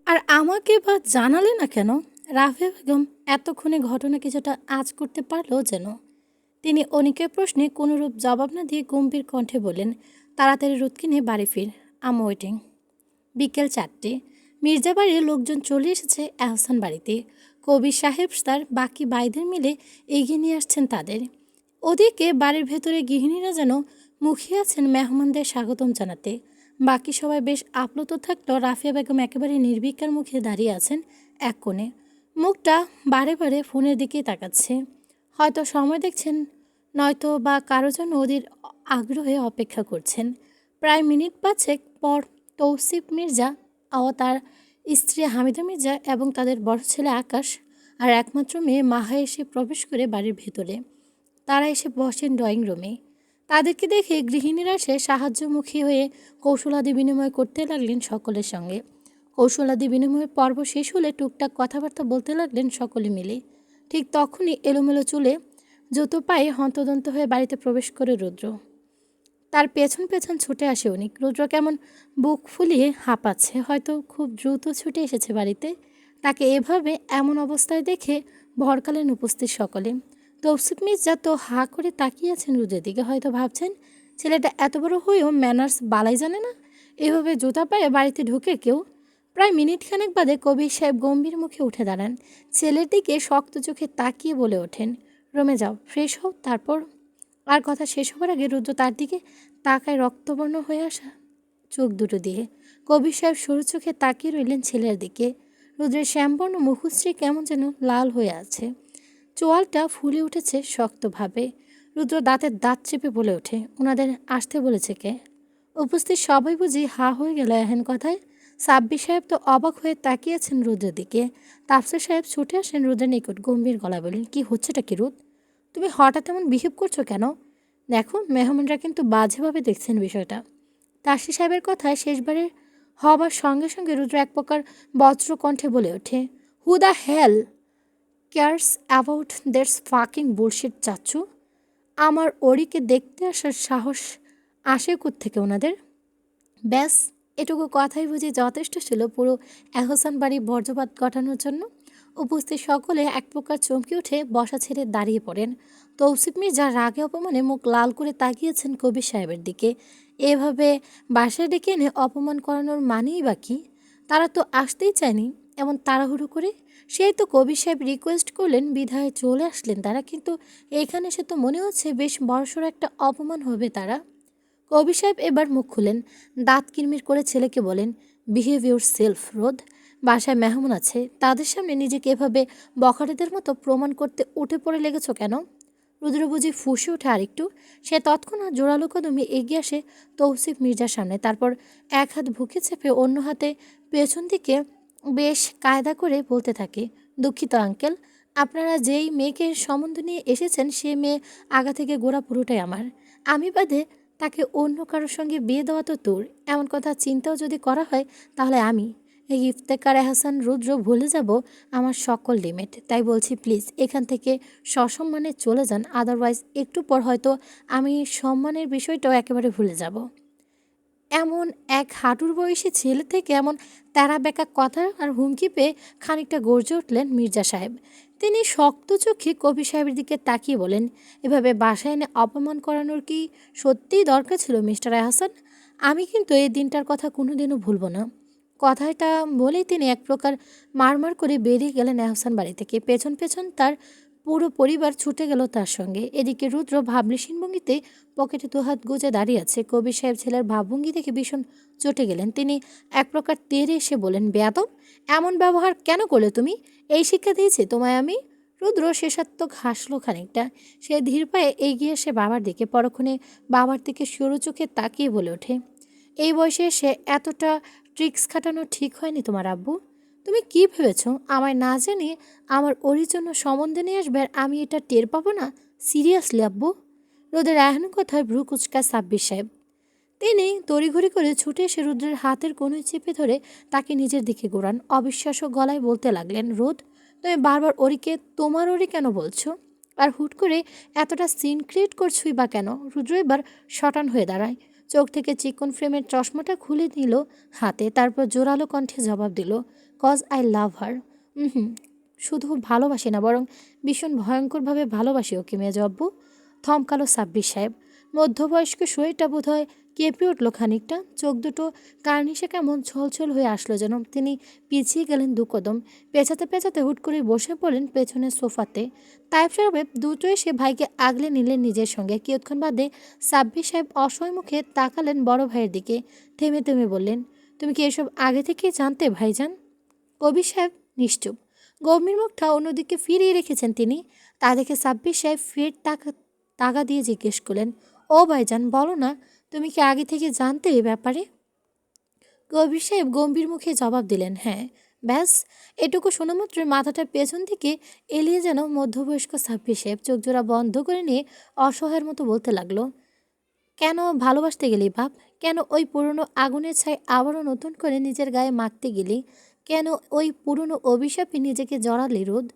আর আমাকে বা জানালে না কেন? রাফিয়া বেগম এতক্ষণে ঘটনা কিছুটা আঁচ করতে পারলো যেন। তিনি অনিকের প্রশ্নে কোনোরূপ জবাব না দিয়ে গম্ভীর কণ্ঠে বললেন, তাড়াতাড়ি রুদকে নিয়ে বাড়ি ফির, আম ওয়েটিং। বিকেল 4টে। মির্জা বাড়ির লোকজন চলে এসেছে এহসান বাড়িতে। কবির সাহেব তার বাকি ভাইদের মিলে এগিয়ে নিয়ে আসছেন তাদের। ওদিকে বাড়ির ভেতরে গৃহিণীরা যেন মুখিয়ে আছেন মেহমানদের স্বাগতম জানাতে। বাকি সবাই বেশ আপ্লুত থাকলেও রাফিয়া বেগম একেবারে নির্বিকার মুখে দাঁড়িয়ে আছেন এক কোণে। মুখটা বারে বারে ফোনের দিকেই তাকাচ্ছে। হয়তো সময় দেখছেন, নয়তো বা কারো জন্য ওদের আগ্রহে অপেক্ষা করছেন। প্রায় মিনিট 5 পর তৌসিফ মির্জা ও তার স্ত্রী হামিদা মির্জা এবং তাদের বড় ছেলে আকাশ আর একমাত্র মেয়ে মাহা এসে প্রবেশ করে বাড়ির ভেতরে। তারা এসে বসেন ড্রয়িং রুমে। তাদেরকে দেখে গৃহিণীরা সে সাহায্যমুখী হয়ে কৌশলাদি বিনিময় করতে লাগলেন সকলের সঙ্গে। কৌশলাদি বিনিময়ের পর্ব শেষ হলে টুকটাক কথাবার্তা বলতে লাগলেন সকলে মিলে। ঠিক তখনই এলোমেলো চুলে জুতো পায়ে হন্তদন্ত হয়ে বাড়িতে প্রবেশ করে রুদ্র। তার পেছন পেছন ছুটে আসে অনিক। রুদ্র কেমন বুক ফুলিয়ে হাঁপাচ্ছে, হয়তো খুব দ্রুত ছুটে এসেছে বাড়িতে। তাকে এভাবে এমন অবস্থায় দেখে ভরকালেন উপস্থিত সকলে। তৌসিফ মির্জা তো হাঁ করে তাকিয়ে আছেন রুদ্রের দিকে, হয়তো ভাবছেন ছেলেটা এত বড় হয়েও ম্যানার্স বালাই জানে না, এভাবে জুতা পায়ে বাড়িতে ঢুকে কেউ। প্রায় মিনিট খানেক বাদে কবির সাহেব গম্ভীর মুখে উঠে দাঁড়ান। ছেলের দিকে শক্ত চোখে তাকিয়ে বলে ওঠেন, রুমে যাও, ফ্রেশ হও, তারপর। আর কথা শেষ হবার আগে রুদ্র তার দিকে তাকায় রক্তবর্ণ হয়ে আসা চোখ দুটো দিয়ে। কবির সাহেব সরু চোখে তাকিয়ে রইলেন ছেলের দিকে। রুদ্রের শ্যামবর্ণ মুখশ্রী কেমন যেন লাল হয়ে আছে, চোয়ালটা ফুলে উঠেছে শক্তভাবে। রুদ্র দাঁতের দাঁত চেপে বলে ওঠে, ওনাদের আসতে বলেছে কে? উপস্থিত সবাই বুঝি হা হয়ে গেল এহেন কথায়। সাব্বির সাহেব তো অবাক হয়ে তাকিয়েছেন রুদ্রের দিকে। তাফসির সাহেব ছুটে আসেন রুদ্রের নিকট, গম্ভীর গলায় বলেন, কি হচ্ছেটা কি রুদ? তুমি হঠাৎ এমন বিহেভ করছো কেন? দেখো, মেহমানরা কিন্তু বাজেভাবে দেখছেন বিষয়টা। তাসি সাহেবের কথায় শেষবারে হবার সঙ্গে সঙ্গে রুদ্র এক প্রকার বজ্র কণ্ঠে বলে ওঠে, who the hell cares about that's fucking bullshit চাচ্চু? আমার ওরিকে দেখতে আসার সাহস আসে থেকে ওনাদের? ব্যাস, এটুকু কথাই বুঝি যথেষ্ট ছিল পুরো এহসান বাড়ি বর্জ্যপাত ঘটানোর জন্য। উপস্থিত সকলে এক প্রকার চমকে উঠে বসা ছেড়ে দাঁড়িয়ে পড়েন। তৌসিফ মির্জা রাগে অপমানে মুখ লাল করে তাকিয়েছেন কবির সাহেবের দিকে। এভাবে বাসায় ডেকে এনে অপমান করানোর মানেই বা কী? তারা তো আসতেই চায়নি এমন তাড়াহুড়ো করে। সেই তো কবির সাহেব রিকোয়েস্ট করলেন বিধায় চলে আসলেন তারা, কিন্তু এখানে সে তো মনে হচ্ছে বেশ বড়সড় একটা অপমান হবে তারা। কবি সাহেব এবার মুখ খুলেন, দাঁত কিরমির করে ছেলেকে বলেন, বিহেভ ইউর সেলফ রোদ। বাসায় মেহমান আছে, তাদের সামনে নিজেকে এভাবে বখাটেদের মতো প্রমাণ করতে উঠে পড়ে লেগেছ কেন? রুদ্র বুঝি ফুঁসে ওঠে আরেকটু। সে তৎক্ষণাৎ জোরালো কদমে এগিয়ে আসে তৌসিফ মির্জার সামনে, তারপর এক হাত বুকে চেপে অন্য হাতে পেছন দিকে বেশ কায়দা করে বলতে থাকে, দুঃখিত আঙ্কেল, আপনারা যেই মেয়েকে সম্বন্ধ নিয়ে এসেছেন সে মেয়ে আগা থেকে গোড়া পুরোটাই আমার। আমি বাদে তাকে অন্য কারোর সঙ্গে বিয়ে দেওয়া তো তোর, এমন কথা চিন্তাও যদি করা হয় তাহলে আমি এই ইফতেখার এহসান রুদ্র ভুলে যাব আমার সকল লিমিট। তাই বলছি প্লিজ এখান থেকে সসম্মানে চলে যান, আদারওয়াইজ একটু পর হয়তো আমি সম্মানের বিষয়টাও একেবারে ভুলে যাব। এমন এক হাঁটুর বয়সী ছেলে থেকে এমন তেরা বেঁকা কথা আর হুমকি পেয়ে খানিকটা গর্জে উঠলেন মির্জা সাহেব। তিনি শক্ত চোখে কবি সাহেবের দিকে তাকিয়ে বলেন, এভাবে বাসায় এনে অপমান করানোর কি সত্যিই দরকার ছিল মিস্টার আহসান? আমি কিন্তু এই দিনটার কথা কোনোদিনও ভুলব না। কথাটা বলেই তিনি এক প্রকার মারমার করে বেরিয়ে গেলেন আহসান বাড়ি থেকে। পেছন পেছন তার পুরো পরিবার ছুটে গেল তার সঙ্গে। এদিকে রুদ্র ভাবলেশীন ভঙ্গিতে পকেটে দুহাত গুজে দাঁড়িয়ে আছে। কবির সাহেব ছেলের ভাবভঙ্গি দেখে ভীষণ চটে গেলেন। তিনি এক প্রকার তেড়ে এসে বলেন, বেয়াদব, এমন ব্যবহার কেন করলে তুমি? এই শিক্ষা দিয়েছি তোমায় আমি? রুদ্র শেষাত্মক হাসলো খানিকটা। সে ধীর পায়ে এগিয়ে এসে বাবার দিকে, পরক্ষণে বাবার দিকে সরু চোখে তাকিয়ে বলে ওঠে, এই বয়সে সে এতটা ট্রিক্স খাটানো ঠিক হয়নি তোমার আব্বু। তুমি কি ভেবেছ আমায় না জানিয়ে আমার ওরই জন্য সম্বন্ধে নিয়ে আসবে আর আমি এটা টের পাবো না? সিরিয়াসলি আব্বু? রোদের এহেন কথায় ভ্রু কুচকা সাব্বির সাহেব। তিনি তড়িঘড়ি করে ছুটে এসে রুদ্রের হাতের কোনোই চেপে ধরে তাকে নিজের দিকে ঘোরান। অবিশ্বাস্য গলায় বলতে লাগলেন, রোদ, তুমি বারবার ওরিকে তোমার ওরি কেন বলছো? আর হুট করে এতটা সিন ক্রিয়েট করছই বা কেন? রুদ্র এবার শটান হয়ে দাঁড়ায়, চোখ থেকে চিকন ফ্রেমের চশমাটা খুলে নিল হাতে, তারপর জোরালো কণ্ঠে জবাব দিল, কজ আই লাভ হার। হুম, শুধু ভালোবাসি না, বরং ভীষণ ভয়ঙ্করভাবে ভালোবাসি ওকে মেজব্বু। থমকালো সাব্বির সাহেব। মধ্যবয়স্ক শরীরটা বোধ হয় কেঁপে উঠল খানিকটা, চোখ দুটো কার্নিশে কেমন ছলছল হয়ে আসলো যেন। তিনি পিছিয়ে গেলেন দু কদম, পেঁচাতে পেঁচাতে হুট করে বসে পড়লেন পেছনের সোফাতে। তাইব সাহেব দুটো এসে ভাইকে আগলে নিলেন নিজের সঙ্গে। কিয়ৎক্ষণ বাদে সাব্বির সাহেব অসহায় মুখে তাকালেন বড় ভাইয়ের দিকে, থেমে থেমে বললেন, তুমি কি এসব আগে থেকেই জানতে ভাইজান? কবির সাহেব নিশ্চুপ, গম্ভীর মুখটা অন্যদিকে ফিরিয়ে রেখেছেন তিনি। তা দেখে সাব্বির সাহেব ফের তাগা দিয়ে জিজ্ঞেস করলেন, ও ভাইজান বলো না, তুমি কি আগে থেকে জানতে এ ব্যাপারে? কবির সাহেব গম্ভীর মুখে জবাব দিলেন, হ্যাঁ। ব্যাস, এটুকু শোনামাত্র মাথাটা পেছন থেকে এলিয়ে যেন মধ্যবয়স্ক সাব্বির সাহেব চোখজোড়া বন্ধ করে নিয়ে অসহায়ের মতো বলতে লাগলো, কেন ভালোবাসতে গেলি ভাব? কেন ওই পুরনো আগুনের ছাই আবারও নতুন করে নিজের গায়ে মাখতে গেলি? কেন ওই পুরনো অভিশাপে নিজেকে জড়ালি রোদ?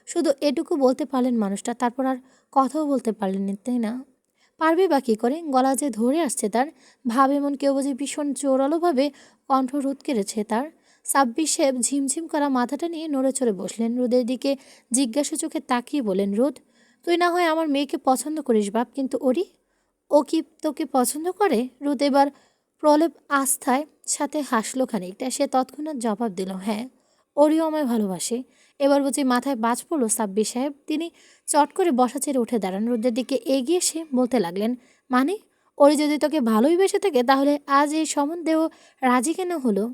শুধু এটুকু বলতে পারলেন মানুষটা, তারপর আর কথাও বলতে পারলেন না, তাই না? পারবে বা কী করে? গলা যে ধরে আসছে তার, ভাব এমন কেউ বুঝি ভীষণ জোরালোভাবে কণ্ঠ রোধ কেড়েছে তার। সাব্বির সাহেব ঝিমঝিম করা মাথাটা নিয়ে নড়ে চড়ে বসলেন, রোদের দিকে জিজ্ঞাসা চোখে তাকিয়ে বলেন, রোদ, তুই না হয় আমার মেয়েকে পছন্দ করিস বাপ, কিন্তু ওরি, ও কি তোকে পছন্দ করে? রোদ এবার প্রলেপ আস্থায় সাথে হাসলো খানিকটা। সে তৎক্ষণাৎ জবাব দিল, হ্যাঁ, ওরিও আমায় ভালোবাসে। এবার বুঝি মাথায় বাজ পড়ল সাব্বির সাহেব। তিনি চট করে বসা ছেড়ে উঠে দাঁড়ান, রোদের দিকে এগিয়ে এসে বলতে লাগলেন, মানে ওরি যদি তোকে ভালোই বেসে থাকে তাহলে আজ এই সম্বন্ধেও রাজি কেন হলো?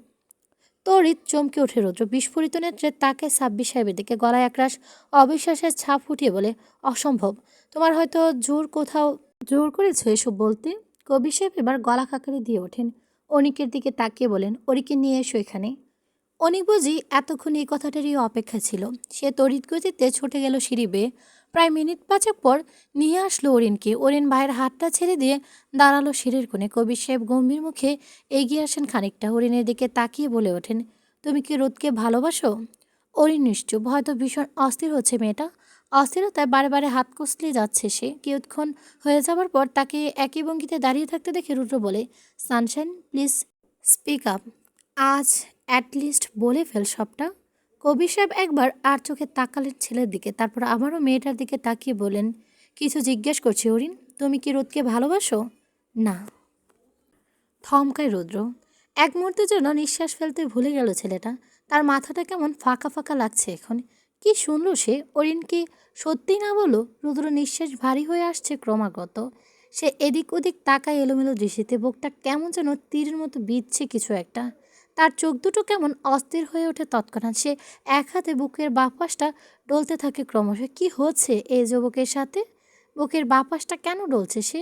তড়িৎ চমকে ওঠে রৌদ্র, বিস্ফোরিত নেত্রে তাকে সাব্বির সাহেবের দিকে, গলায় একরাশ অবিশ্বাসের ছাপ ফুটিয়ে বলে, অসম্ভব, তোমার হয়তো জোর করেছ এসব বলতে। কবির সাহেব এবার গলা খাকারি দিয়ে ওঠেন, অনিকের দিকে তাকিয়ে বলেন, অরিকে নিয়ে এসো এখানে। অনিক বুঝি এতক্ষণ এই কথাটারই অপেক্ষা ছিল। সে তড়িৎ গতিতে ছুটে গেল সিঁড়ি বেয়ে। প্রায় মিনিট পাঁচেক পর নিয়ে আসলো অরিনকে। অরিন ভাইয়ের হাতটা ছেড়ে দিয়ে দাঁড়ালো সিঁড়ির কোণে। কবির সাহেব গম্ভীর মুখে এগিয়ে আসেন খানিকটা, অরিনের দিকে তাকিয়ে বলে ওঠেন, তুমি কি রোদকে ভালোবাসো? অরিন নিশ্চুপ, হয়তো ভীষণ অস্থির হচ্ছে মেয়েটা। অস্থিরতায় বারে বারে হাত কষলে যাচ্ছে সে। কিছুক্ষণ হয়ে যাবার পর তাকে একই ভঙ্গিতে দাঁড়িয়ে থাকতে দেখে রুদ্র বলে, সানশাইন প্লিজ স্পিক আপ, আজ অ্যাটলিস্ট বলে ফেল সবটা। কবির সাহেব একবার আর চোখে তাকালেন ছেলের দিকে, তারপর আবারও মেয়েটার দিকে তাকিয়ে বলেন, কিছু জিজ্ঞেস করছি অরিন, তুমি কি রোদকে ভালোবাসো? না। থমকায় রুদ্র। এক মুহূর্তের জন্য নিঃশ্বাস ফেলতে ভুলে গেল ছেলেটা। তার মাথাটা কেমন ফাঁকা ফাঁকা লাগছে এখন। কি শুনল সে? অরিন কি সত্যি না বলো? রুদ্র নিঃশ্বাস ভারী হয়ে আসছে ক্রমাগত। সে এদিক ওদিক তাকায় এলোমেলো দৃষ্টিতে, বুকটা কেমন যেন তীরের মতো বিঁধছে কিছু একটা। তার চোখ দুটো কেমন অস্থির হয়ে ওঠে তৎক্ষণাৎ। সে এক হাতে বুকের বাপাসটা ডলতে থাকে ক্রমশ। কি হচ্ছে এই যুবকের সাথে? বুকের বাপাসটা কেন ডলছে সে?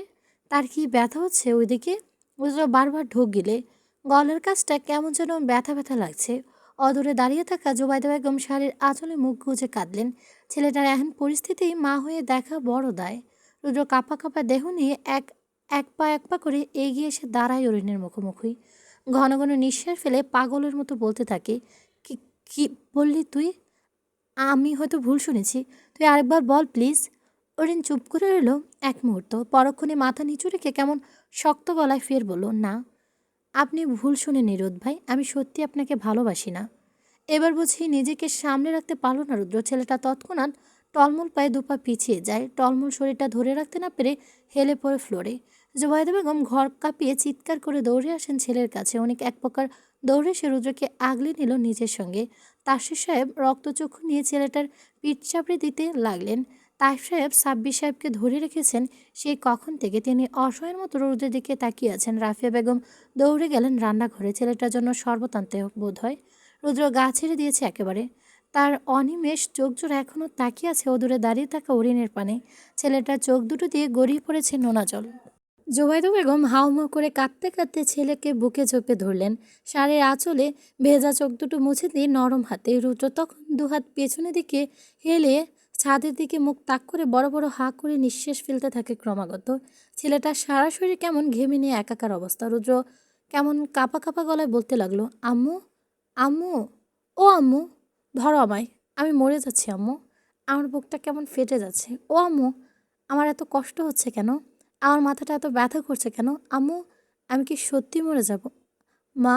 তার কি ব্যথা হচ্ছে ওইদিকে? বুঝলো বারবার ঢোক গিলে গলার কাছটা কেমন যেন ব্যথা ব্যথা লাগছে। অদূরে দাঁড়িয়ে থাকা জুবাইদা বেগম শাড়ির আঁচলে মুখ গুজে কাঁদলেন। ছেলেটার এখন পরিস্থিতি মা হয়ে দেখা বড় দায়। রুদ্র কাঁপা কাঁপা দেহ নিয়ে এক পা করে এগিয়ে এসে দাঁড়ায় অরিনের মুখোমুখি। ঘন ঘন নিঃশ্বাস ফেলে পাগলের মতো বলতে থাকে, কি কি বললি তুই? আমি হয়তো ভুল শুনেছি, তুই আরেকবার বল প্লিজ। অরিন চুপ করে রইল এক মুহূর্ত, পরক্ষণে মাথা নিচু রেখে কেমন শক্ত গলায় ফের বলল, না, আপনি ভুল শুনে নিরোধ ভাই, আমি সত্যি আপনাকে ভালোবাসি না। এবার বুঝি নিজেকে সামলে রাখতে পারল না রুদ্র। ছেলেটা তৎক্ষণাৎ টলমল পায়ে দুপা পিছিয়ে যায়, টলমল শরীরটা ধরে রাখতে না পেরে হেলে পড়ে ফ্লোরে। জুবাইদা বেগম ঘর কাঁপিয়ে চিৎকার করে দৌড়ে আসেন ছেলের কাছে। অনেক এক প্রকার দৌড়ে সে রুদ্রকে আগলে নিল নিজের সঙ্গে। তাসির সাহেব রক্তচক্ষু নিয়ে ছেলেটার পিঠ চাপড়ে দিতে লাগলেন। তাইফ সাহেব সাব্বির সাহেবকে ধরে রেখেছেন সেই কখন থেকে। তিনি অসহায়ের মতো রুদ্রের দিকে তাকিয়ে আছেন। রাফিয়া বেগম দৌড়ে গেলেন রান্নাঘরে, ছেলেটার জন্য শরবত আনতে বোধ হয়। রুদ্র গা ছেড়ে দিয়েছে একেবারে। তার অনিমেষ চোখ জোড়া এখনও তাকিয়ে আছে অদূরে দাঁড়িয়ে থাকা অরিনের পানে। ছেলেটার চোখ দুটো দিয়ে গড়িয়ে পড়েছে নোনা জল। জুবাইদা বেগম হাউমাউ করে কাঁদতে কাঁদতে ছেলেকে বুকে চেপে ধরলেন। শাড়ির আঁচলে ভেজা চোখ দুটো মুছে দিয়ে নরম হাতে। রুদ্র তখন দুহাত পেছনের দিকে হেলে ছাদের দিকে মুখ তাক করে বড় বড় হাঁ করে নিঃশ্বাস ফেলতে থাকে ক্রমাগত। ছেলেটার সারা শরীর কেমন ঘেমে নিয়ে একাকার অবস্থা। রুদ্র কেমন কাঁপা কাঁপা গলায় বলতে লাগলো, আম্মু, আম্মু, ও আম্মু, ধরো আমায়, আমি মরে যাচ্ছি আম্মু, আমার বুকটা কেমন ফেটে যাচ্ছে। ও আম্মু, আমার এত কষ্ট হচ্ছে কেন? আমার মাথাটা এত ব্যথা করছে কেন? আম্মু, আমি কি সত্যি মরে যাব? মা।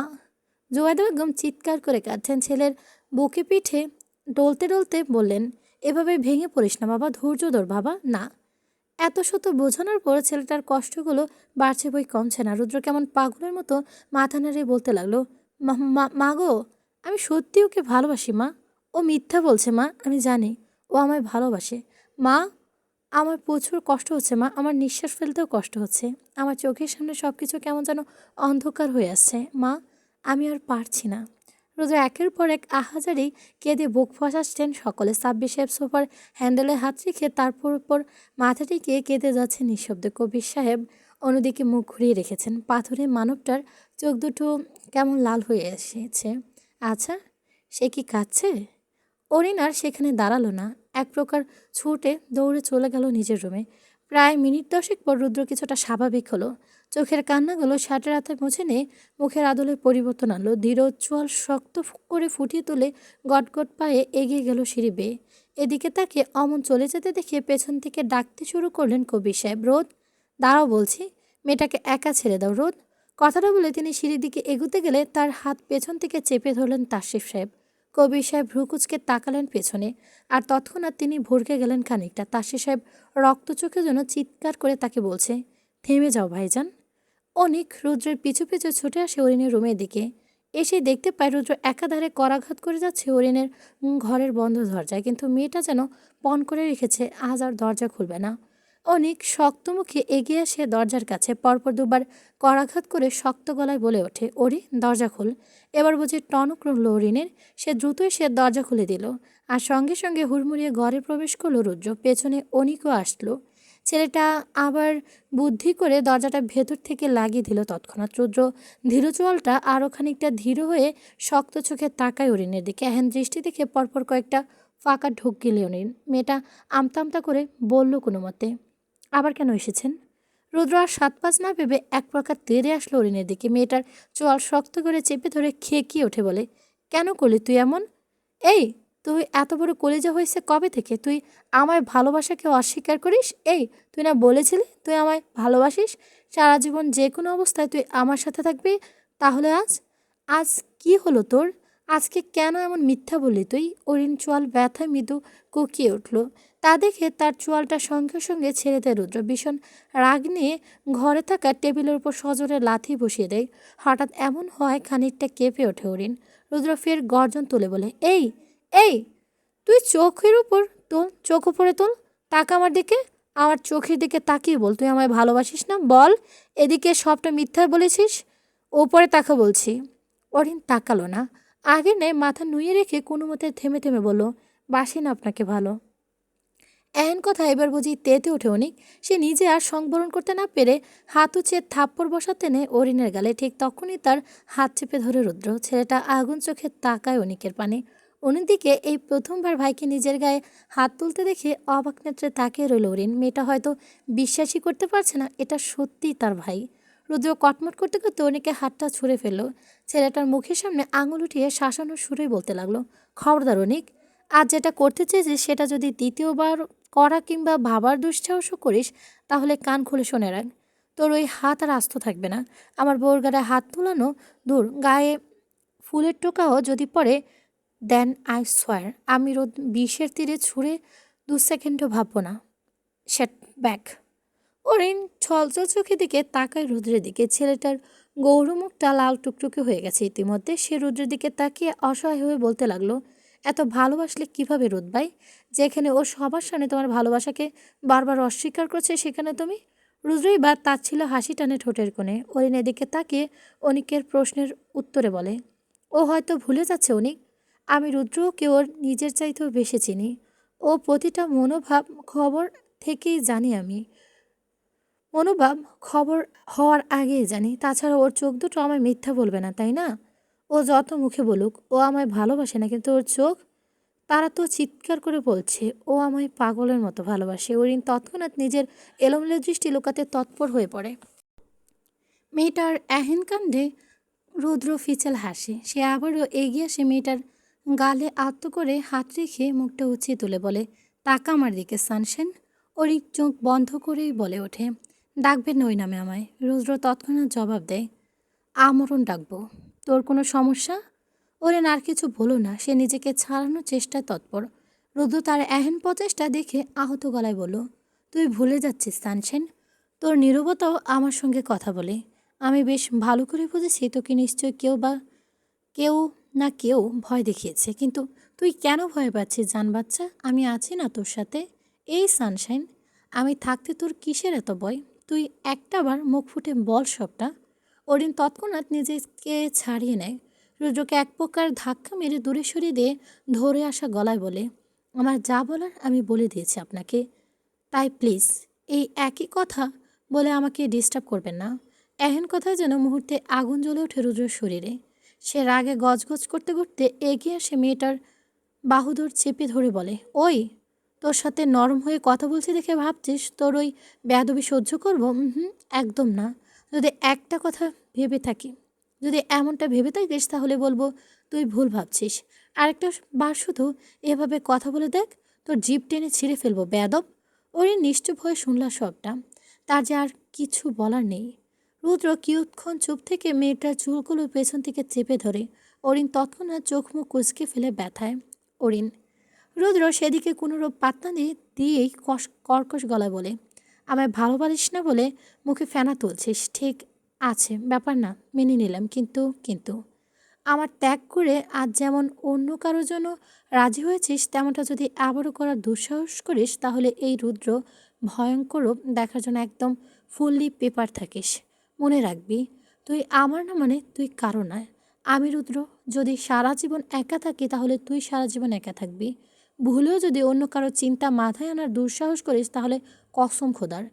জুবাইদা বেগম চিৎকার করে কাঁদছেন। ছেলের বুকে পিঠে ডলতে ডলতে বললেন, এভাবে ভেঙে পড়িস না বাবা, ধৈর্য ধর বাবা। না। এত শত বোঝানোর পর ছেলেটার কষ্টগুলো বাড়ছে বই কমছে না। রুদ্র কেমন পাগলের মতো মাথা নাড়িয়ে বলতে লাগলো, মা গো, আমি সত্যি ওকে ভালোবাসি মা। ও মিথ্যা বলছে মা, আমি জানি ও আমায় ভালোবাসে। মা, আমার প্রচুর কষ্ট হচ্ছে মা, আমার নিঃশ্বাস ফেলতেও কষ্ট হচ্ছে। আমার চোখের সামনে সব কিছু কেমন যেন অন্ধকার হয়ে আসছে মা, আমি আর পারছি না। রোজা একের পর এক আহাজারি কেঁদে বুক ফসাচ্ছেন সকলে। সাব্বির সাহেব সোফার হ্যান্ডেলে হাত রেখে তারপর উপর মাথা টিকে কেঁদে যাচ্ছে নিঃশব্দে। কবির সাহেব অন্যদিকে মুখ ঘুরিয়ে রেখেছেন। পাথরে মানবটার চোখ দুটো কেমন লাল হয়ে এসেছে। আচ্ছা, সে কি কাঁদছে? অরিন আর সেখানে দাঁড়ালো না, এক প্রকার ছুটে দৌড়ে চলে গেল নিজের রুমে। প্রায় মিনিট দশেক পর রুদ্র কিছুটা স্বাভাবিক হলো। চোখের কান্নাগুলো শার্টের হাতে মুছে নিয়ে মুখের আদলে পরিবর্তন আনলো। দৃঢ় চোয়াল শক্ত করে ফুটিয়ে তুলে গটগট পায়ে এগিয়ে গেল সিঁড়ি বেয়ে। এদিকে তাকে অমন চলে যেতে দেখে পেছন থেকে ডাকতে শুরু করলেন কবির সাহেব, রোদ দাঁড়াও বলছি, মেয়েটাকে একা ছেড়ে দাও রোদ। কথাটা বলে তিনি সিঁড়ির দিকে এগুতে গেলে তার হাত পেছন থেকে চেপে ধরলেন তাশরিফ সাহেব। কবির সাহেব ভ্রুকুচকে তাকালেন পেছনে, আর তৎক্ষণাৎ তিনি ভড়কে গেলেন খানিকটা। তাশরিফ সাহেব রক্তচোখে যেন চিৎকার করে তাকে বলছে, থেমে যাও ভাইজান। অনিক রুদ্রের পিছু পিছু ছুটে আসে অরিনের রুমের দিকে। এসে দেখতে পায় রুদ্র একাধারে করাঘাত করে যাচ্ছে অরিনের ঘরের বন্ধ দরজায়, কিন্তু মেয়েটা যেন পণ করে রেখেছে আজ আর দরজা খুলবে না। অনিক শক্তমুখে এগিয়ে আসে দরজার কাছে, পরপর দুবার করাঘাত করে শক্ত গলায় বলে ওঠে, ওরি দরজা খোল। এবার বুঝি টনক রইল অরিনের। সে দ্রুতই সে দরজা খুলে দিল, আর সঙ্গে সঙ্গে হুড়মুড়িয়ে ঘরে প্রবেশ করলো রুদ্র। পেছনে অনিকও আসলো। ছেলেটা আবার বুদ্ধি করে দরজাটা ভেতর থেকে লাগিয়ে দিল। তৎক্ষণাৎ রুদ্র ধীরচোয়ালটা আরও খানিকটা ধীর হয়ে শক্ত চোখে তাকায় অরিনের দিকে। এহেন দৃষ্টি দেখে পরপর কয়েকটা ফাঁকা ঢোক গেলে অরিন। মেয়েটা আমতা আমতা করে বলল কোনো মতে, আবার কেন এসেছেন? রুদ্র আর সাত পাঁচ না ভেবে এক প্রকার তেড়ে আসলো অরিনের দিকে। মেয়েটার চোয়াল শক্ত করে চেপে ধরে খেকিয়ে ওঠে, বলে, কেন করলি তুই এমন? এই, তুই এত বড় কলিজা হয়েছে কবে থেকে? তুই আমায় ভালোবাসাকে অস্বীকার করিস? এই, তুই না বলেছিলি তুই আমায় ভালোবাসিস, সারা জীবন যে কোনো অবস্থায় তুই আমার সাথে থাকবি? তাহলে আজ আজ কি হলো তোর? আজকে কেন এমন মিথ্যা বললি তুই? অরিন চোয়াল ব্যথায় মৃদু কুকিয়ে উঠল। তা দেখে তার চোয়ালটা সঙ্গে সঙ্গে ছেড়ে দেয় রুদ্র। ভীষণ রাগ নিয়ে ঘরে থাকা টেবিলের উপর সজোরে লাথি বসিয়ে দেয়। হঠাৎ এমন হয় খানিকটা কেঁপে ওঠে অরিন। রুদ্র ফের গর্জন তুলে বলে, এই এই, তুই চোখের উপর তোল, চোখ উপরে তোল, তাকা আমার দিকে। আমার চোখের দিকে তাকিয়ে বল, তুই আমায় ভালোবাসিস না? বল, এদিকে সবটা মিথ্যা বলেছিস। ওপরে তাকা বলছি। অরিন তাকালো না। আগে নেয় মাথা নুয়ে রেখে কোনো মতে থেমে থেমে বলল, বাসি না আপনাকে ভালো। এহেন কথা এবার বুঝি তেতে ওঠে অনিক। সে নিজে আর সংবরণ করতে না পেরে হাত উঁচিয়ে থাপ্পড় বসাতে নেয় অরিনের গালে। ঠিক তখনই তার হাত চেপে ধরে রুদ্র। ছেলেটা আগুন চোখে তাকায় অনিকের পানে। অন্যদিকে এই প্রথমবার ভাইকে নিজের গায়ে হাত তুলতে দেখে অবাক নেত্রে তাকিয়ে রইল অরিন। মেয়েটা হয়তো বিশ্বাসই করতে পারছে না এটা সত্যিই তার ভাই। রুদ্র কটমট করতে করতে অনিকে হাতটা ছুঁড়ে ফেলল। ছেলেটার মুখের সামনে আঙুল উঠিয়ে শাসানোর সুরে বলতে লাগলো, খবরদার অনিক, আজ যেটা করতে চেয়েছিস সেটা যদি দ্বিতীয়বার করা কিংবা ভাবার দুঃসাহসও করিস তাহলে কান খুলে শুনে রাখ, তোর ওই হাত আর আস্ত থাকবে না। আমার বউর গায়ে হাত তুলানো দূর, গায়ে ফুলের টোকাও যদি পড়ে, দেন আই সোয়ার আমি রোদ বিষের তীরে ছুঁড়ে 2 সেকেন্ডও ভাববো না। Shut back. অরিন ছলছল চোখের দিকে তাকায় রুদ্রের দিকে। ছেলেটার গৌর মুখটা লাল টুকটুকে হয়ে গেছে ইতিমধ্যে। সে রুদ্রের দিকে তাকিয়ে অসহায় হয়ে বলতে লাগলো, এত ভালোবাসলে কিভাবে রোদ ভাই? যেখানে ও সবার সামনে তোমার ভালোবাসাকে বারবার অস্বীকার করছে সেখানে তুমি? রুদ্র এবার তাচ্ছিল হাসি টানে ঠোঁটের কোণে। অরিনের দিকে তাকিয়ে অনিকের প্রশ্নের উত্তরে বলে, ও হয়তো ভুলে যাচ্ছে অনিক, আমি রুদ্রকে ওর নিজের চাইতেও বেশি চিনি। ও প্রতিটা মনোভাব খবর থেকেই জানি আমি। মনোভাব খবর হওয়ার আগেই জানি। তাছাড়া ওর চোখ দুটো আমায় মিথ্যা বলবে না, তাই না? ও যত মুখে বলুক ও আমায় ভালোবাসে না, কিন্তু ওর চোখ, তারা তো চিৎকার করে বলছে ও আমায় পাগলের মতো ভালোবাসে। অরিন তৎক্ষণাৎ নিজের এলোমেলো দৃষ্টি লুকাতে তৎপর হয়ে পড়ে। মেয়েটার এহেন কাণ্ডে রুদ্র ফিচাল হাসে। সে আবারও এগিয়ে আসে মেয়েটার গালে আত্ম করে হাত রেখে মুখটা উঁচিয়ে তুলে বলে, তাকা আমার দিকে সানশেন। অরিক চোখ বন্ধ করেই বলে ওঠে, ডাকবেন ওই নামে আমায়। রুদ্র তৎক্ষণাৎ জবাব দেয়, আমরণ ডাকবো। তোর কোনো সমস্যা? ওরেন আর কিছু বলো না, সে নিজেকে ছাড়ানোর চেষ্টায় তৎপর। রুদ্র তার এহেন প্রচেষ্টা দেখে আহত গলায় বলল, তুই ভুলে যাচ্ছিস সানশেন, তোর নীরবতাও আমার সঙ্গে কথা বলে। আমি বেশ ভালো করে বুঝেছি তোকে নিশ্চয় কেউ না কেউ ভয় দেখিয়েছে, কিন্তু তুই কেন ভয় পাচ্ছিস জান বাচ্চা? আমি আছি না তোর সাথে? এই সানশাইন, আমি থাকতে তোর কিসের এত ভয়? তুই একটাবার মুখ ফুটে বল সবটা। অরিন তৎক্ষণাৎ নিজেকে ছাড়িয়ে নেয়। রুদ্রকে এক প্রকার ধাক্কা মেরে দূরে সরিয়ে দিয়ে ধরে আসা গলায় বলে, আমার যা বলার আমি বলে দিয়েছি আপনাকে, তাই প্লিজ এই একই কথা বলে আমাকে ডিস্টার্ব করবেন না। এহেন কথায় যেন মুহূর্তে আগুন জ্বলে ওঠে রুদ্রের শরীরে। সে রাগে গজগজ করতে করতে এগিয়ে আসে মেয়েটার বাহুদর চেপে ধরে বলে, ওই, তোর সাথে নরম হয়ে কথা বলছি দেখে ভাবছিস তোর ওই বেয়াদবি সহ্য করবো? হুম, একদম না। যদি একটা কথা ভেবে থাকি, যদি এমনটা ভেবে থাকিস তাহলে বলবো তুই ভুল ভাবছিস। আরেকটা বার শুধু এভাবে কথা বলে দেখ, তোর জিভ টেনে ছিঁড়ে ফেলবো বেয়াদব। অরিন নিশ্চুপ হয়ে শুনল সবটা। তার যে আর কিছু বলার নেই। রুদ্র কিয়ৎক্ষণ চুপ থেকে মেয়েটার চুলগুলো পেছন থেকে চেপে ধরে। অরিন তৎক্ষণাৎ চোখ মুখ কুচকে ফেলে ব্যথায়। অরিন। রুদ্র সেদিকে কোনোরূপ পাত্তা দিয়েই কর্কশ গলায় বলে, আমায় ভালোবাসিস না বলে মুখে ফেনা তুলছিস, ঠিক আছে, ব্যাপার না, মেনে নিলাম, কিন্তু আমার ত্যাগ করে আজ যেমন অন্য কারোর জন্য রাজি হয়েছিস তেমনটা যদি আবারও করার দুঃসাহস করিস তাহলে এই রুদ্র ভয়ঙ্কর রূপ দেখার জন্য একদম ফুললি পেপার থাকিস। মনে রাখবি, তুই আমার না মানে তুই কারো নয়। আমি রুদ্র যদি সারা জীবন একা থাকি তাহলে তুই সারা জীবন একা থাকবি। ভুলেও যদি অন্য কারো চিন্তা মাথায় আনার দুঃসাহস করিস তাহলে কসম খোদার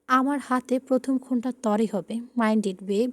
আমার হাতে প্রথম খুনটা তরই হবে। Mind it babe.